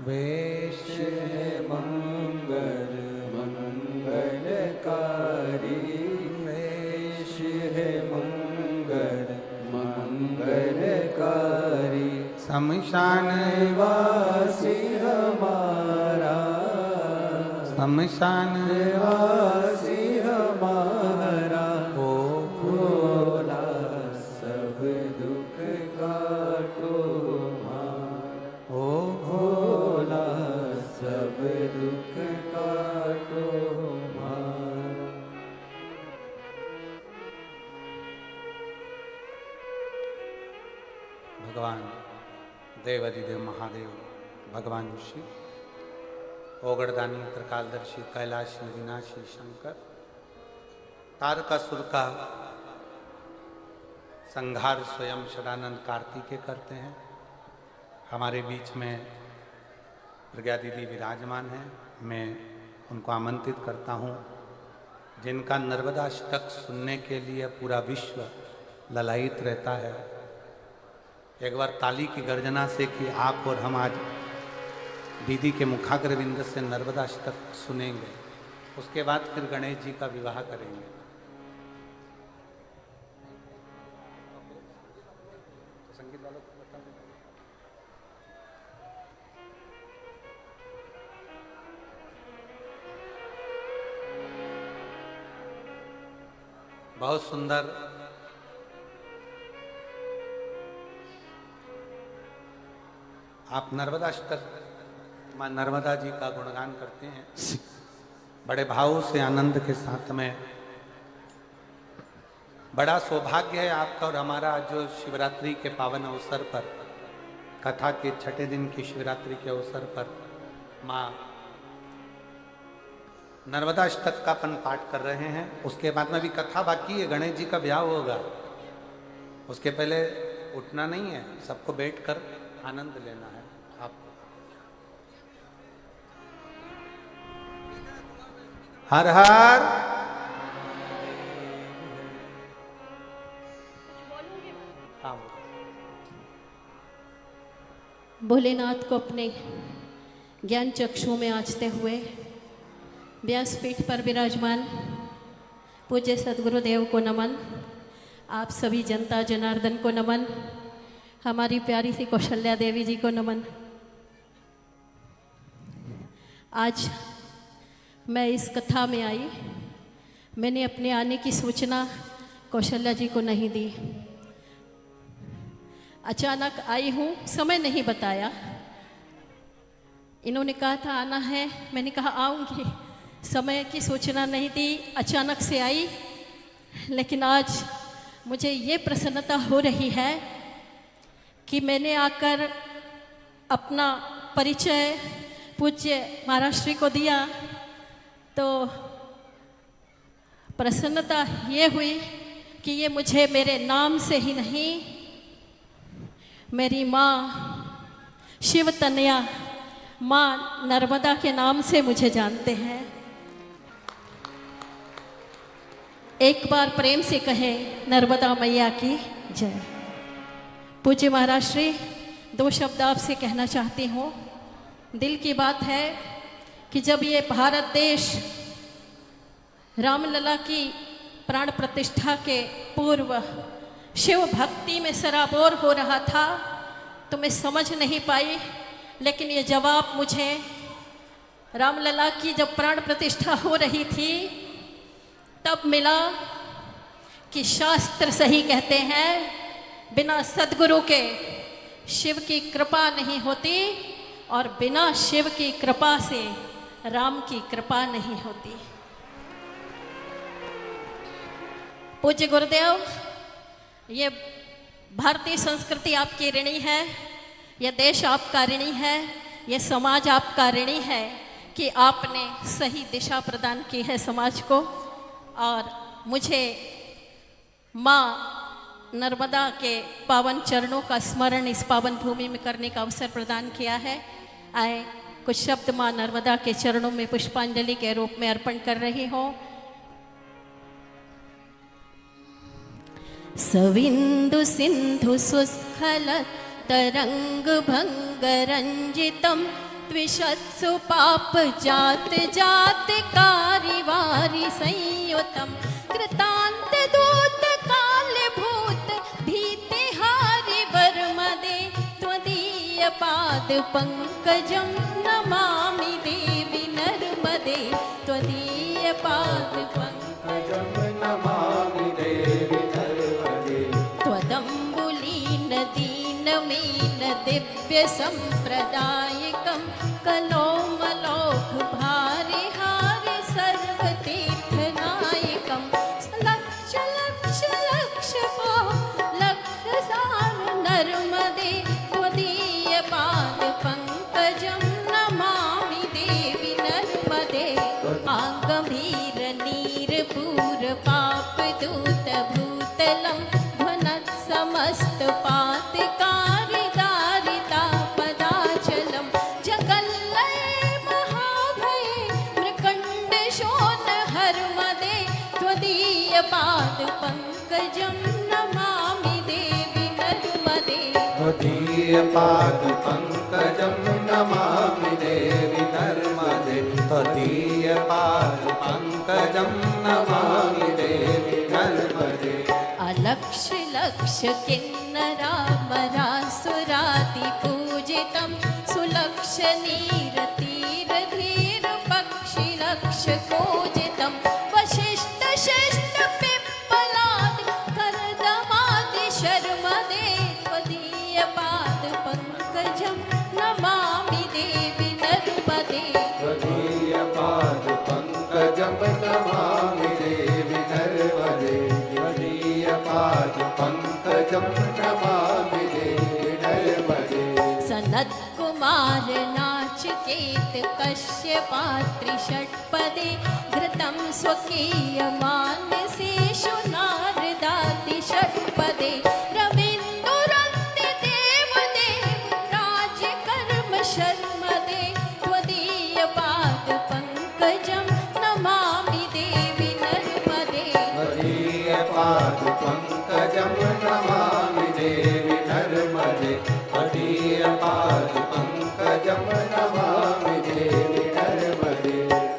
वेश है मंगल मंगलकारी, वेश है मंगल मंगलकारी, शमशान वासी हमारा, शमशान वासी हमारा, ओ भोला सब दुख काटो हमारा, ओ भोला सब दुख काटो हमारा। भगवान देवाधिदेव महादेव, भगवान शिव, ओगड़दानी त्रिकालदर्शी कैलाशी विनाशी शंकर, तारकासुर का संहार स्वयं षडानंद कार्तिकेय करते हैं। हमारे बीच में प्रज्ञा दीदी विराजमान हैं, मैं उनको आमंत्रित करता हूँ, जिनका नर्मदाष्टक सुनने के लिए पूरा विश्व ललायित रहता है। एक बार ताली की गर्जना से कि आप और हम आज दीदी के मुखाग्रविंद से नर्मदाष्टक सुनेंगे, उसके बाद फिर गणेश जी का विवाह करेंगे। तो संगीत वालों को बता दें। बहुत सुंदर आप नर्मदाष्टक माँ नर्मदा जी का गुणगान करते हैं बड़े भाव से, आनंद के साथ में। बड़ा सौभाग्य है आपका और हमारा जो शिवरात्रि के पावन अवसर पर, कथा के छठे दिन की शिवरात्रि के अवसर पर माँ नर्मदाष्टक का अपन पाठ कर रहे हैं। उसके बाद में भी कथा बाकी है, गणेश जी का ब्याह होगा, उसके पहले उठना नहीं है, सबको बैठकर आनंद लेना है। आप हर हर भोलेनाथ को अपने ज्ञान चक्षु में आंचते हुए व्यासपीठ पर विराजमान पूज्य सद्गुरुदेव को नमन, आप सभी जनता जनार्दन को नमन, हमारी प्यारी सी कौशल्या देवी जी को नमन। आज मैं इस कथा में आई, मैंने अपने आने की सूचना कौशल्या जी को नहीं दी, अचानक आई हूँ, समय नहीं बताया। इन्होंने कहा था आना है, मैंने कहा आऊँगी, समय की सूचना नहीं दी, अचानक से आई। लेकिन आज मुझे ये प्रसन्नता हो रही है कि मैंने आकर अपना परिचय पूज्य महाराष्ट्री को दिया, तो प्रसन्नता ये हुई कि ये मुझे मेरे नाम से ही नहीं, मेरी माँ शिव तनया माँ नर्मदा के नाम से मुझे जानते हैं। एक बार प्रेम से कहें नर्मदा मैया की जय। पूज्य महाराज श्री, 2 शब्द आपसे कहना चाहती हूँ। दिल की बात है कि जब ये भारत देश रामलला की प्राण प्रतिष्ठा के पूर्व शिव भक्ति में सराबोर हो रहा था तो मैं समझ नहीं पाई, लेकिन ये जवाब मुझे रामलला की जब प्राण प्रतिष्ठा हो रही थी तब मिला कि शास्त्र सही कहते हैं, बिना सद्गुरु के शिव की कृपा नहीं होती और बिना शिव की कृपा से राम की कृपा नहीं होती। पूज्य गुरुदेव, ये भारतीय संस्कृति आपकी ऋणी है, यह देश आपका ऋणी है, यह समाज आपका ऋणी है कि आपने सही दिशा प्रदान की है समाज को। और मुझे माँ नर्मदा के पावन चरणों का स्मरण इस पावन भूमि में करने का अवसर प्रदान किया है। आए कुछ शब्द माँ नर्मदा के चरणों में पुष्पांजलि के रूप में अर्पण कर रही हूँ। सविंदु सिंधु सुस्खल तरंग भंग रंजितम द्विषत्सु पाप जात जात कारिवारी संयुतम कृतांत दूत काल भूत भीति हारि वर्मदे त्वदीय पाद पंकजम नमामि देवी नर्मदे त्वदीय पाद पंकजम नमामि देवी नर्मदे त्वदम्बुलीन दीनमीन दिव्य संप्रदायिकं कलोमलोघ भारि हारि सर्वतीर्थनायकं लक्ष लक्ष लक्ष लक्ष सार नर्मदे त्वदीय पाद पंकजं नमामि देवी नर्मदे आगंभीर नीरपूर पाप दूत भूतलं ध्वनत् समस्त पातकारि दारिता पदाचलं जगल्लये महाभये मृकण्ड शोण हर्मदे त्वदीय पाद पंकजं नमामि देवी नर्मदे त्वदीय पाद पंकजं नमामि देवी नर्मदे त्वदीय पाद पंकजं नमामि देवी नर्मदे अलक्ष लक्ष किन्नरामरासुराति पूजितं सुलक्ष नीर तीर धीर पक्षि लक्ष पूजितं वशिष्ठ शिष्ट पिप्पलादि करदमादि शर्मदे त्वदीय पाद पंकजं नमामि देवी नर्मदे त्वदीय पाद पंकजं नमामि देवी नर्मदे त्वदीय पाद पंकजं नमामि देवी नर्मदे सनत कुमार नाचिकेत कश्यपात्रि षट्पदे घृतं स्वकीय मानसेषु नारदाति षट्पदे रवीन्द्ररन्ति देवदेव राजकर्म शर्मदे त्वदीय पाद पंकजं नमामि देवी नर्मदे त्वदीय पाद पंकजं नमामि देवी नर्मदे त्वदीय पाद पंकजं नमामि देवी नर्मदे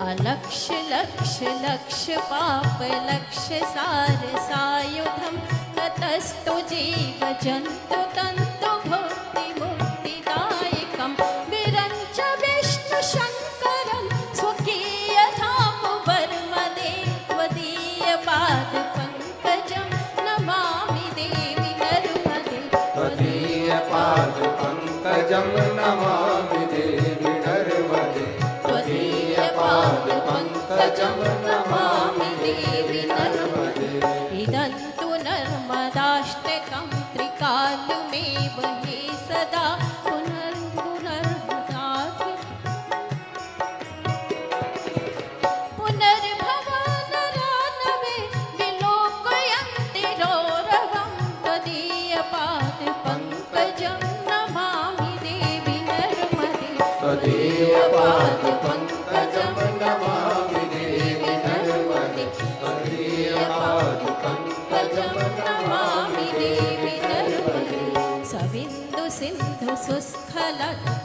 अलक्ष लक्ष लक्ष पाप लक्ष सार सायुधं ततस्तु जीव जन्तु तन्तु भुक्ति मुक्तिदायकं विरञ्च विष्णु शङ्करं स्वकीय धाम वर्मदे त्वदीय पाद पंकजं नमामि देवी नर्मदे त्वदीय पाद पंकजं नमामि देवी नर्मदे त्वदीय पाद पंकजं नमामि देवी नर्मदे इदं तु नर्मदाष्टकं त्रिकालमेव हि सदा पुनर्भवनरानवे विलोकयन्ति रौरवं त्वदीय पाद पंकजं नमामि देवी नर्मदे त्वदीय पाद पंकजं नमामि देवी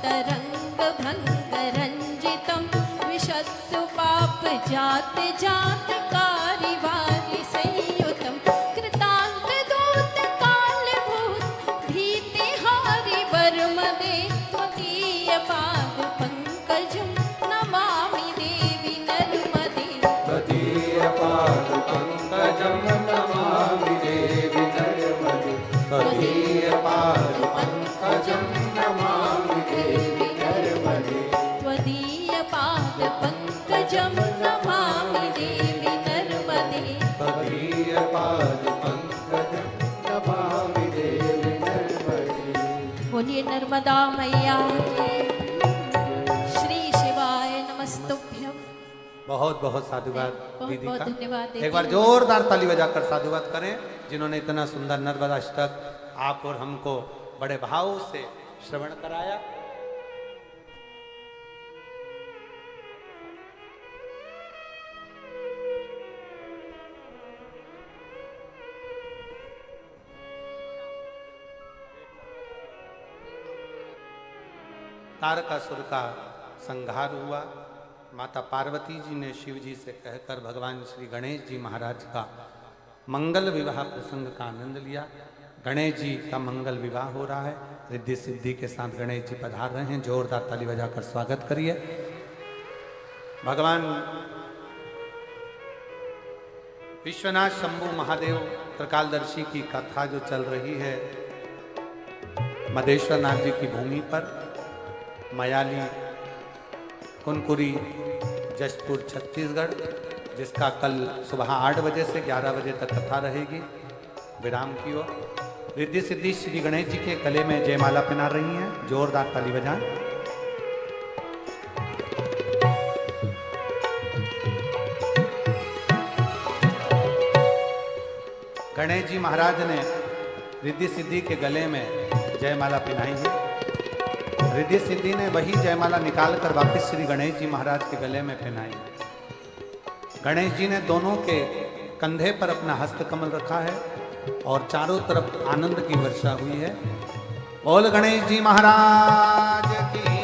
तरंग भंग रंजितम विशत्सु पाप जात जात कारिवारि संयुतम कृतांत दूत काल भूत भीति हारि वर्मदे त्वदीय पाद पंकजम नमामि देवी नर्मदे त्वदीय पाद पंकजम नमामि देवी नर्मदे त्वदीय पाद पंकजम नमामि देवी नर्मदे त्वदीय पाद पंकजम नमामि देवी नर्मदे त्वदीय पाद पंकजम नमामि देवी नर्मदे। बोलिए नर्मदा मैया की। श्री शिवाय नमस्तुभ्यम। बहुत बहुत साधुवाद बहुत दीदी बहुत का। धन्यवाद दीदी। एक बार जोरदार ताली बजाकर साधुवाद करें जिन्होंने इतना सुंदर नर्मदा अष्टक आप और हमको बड़े भाव से श्रवण कराया। तारकासुर का संहार हुआ। माता पार्वती जी ने शिव जी से कहकर भगवान श्री गणेश जी महाराज का मंगल विवाह प्रसंग का आनंद लिया। गणेश जी का मंगल विवाह हो रहा है। रिद्धि सिद्धि के साथ गणेश जी पधार रहे हैं। जोरदार ताली बजाकर स्वागत करिए। भगवान विश्वनाथ शंभु महादेव त्रिकालदर्शी की कथा जो चल रही है मदेश्वर नाथ जी की भूमि पर, मयाली कुनकुरी जशपुर छत्तीसगढ़, जिसका कल सुबह 8 बजे से 11 बजे तक कथा रहेगी विराम की ओर। रिद्धि सिद्धि श्री गणेश जी के गले में जयमाला पहना रही हैं। जोरदार ताली बजाएं। गणेश जी महाराज ने रिद्धि सिद्धि के गले में जयमाला पहनाई है। रिद्धि सिद्धि ने वही जयमाला निकालकर वापस श्री गणेश जी महाराज के गले में पहनाई। गणेश जी ने दोनों के कंधे पर अपना हस्त कमल रखा है और चारों तरफ आनंद की वर्षा हुई है। बोल गणेश जी महाराज की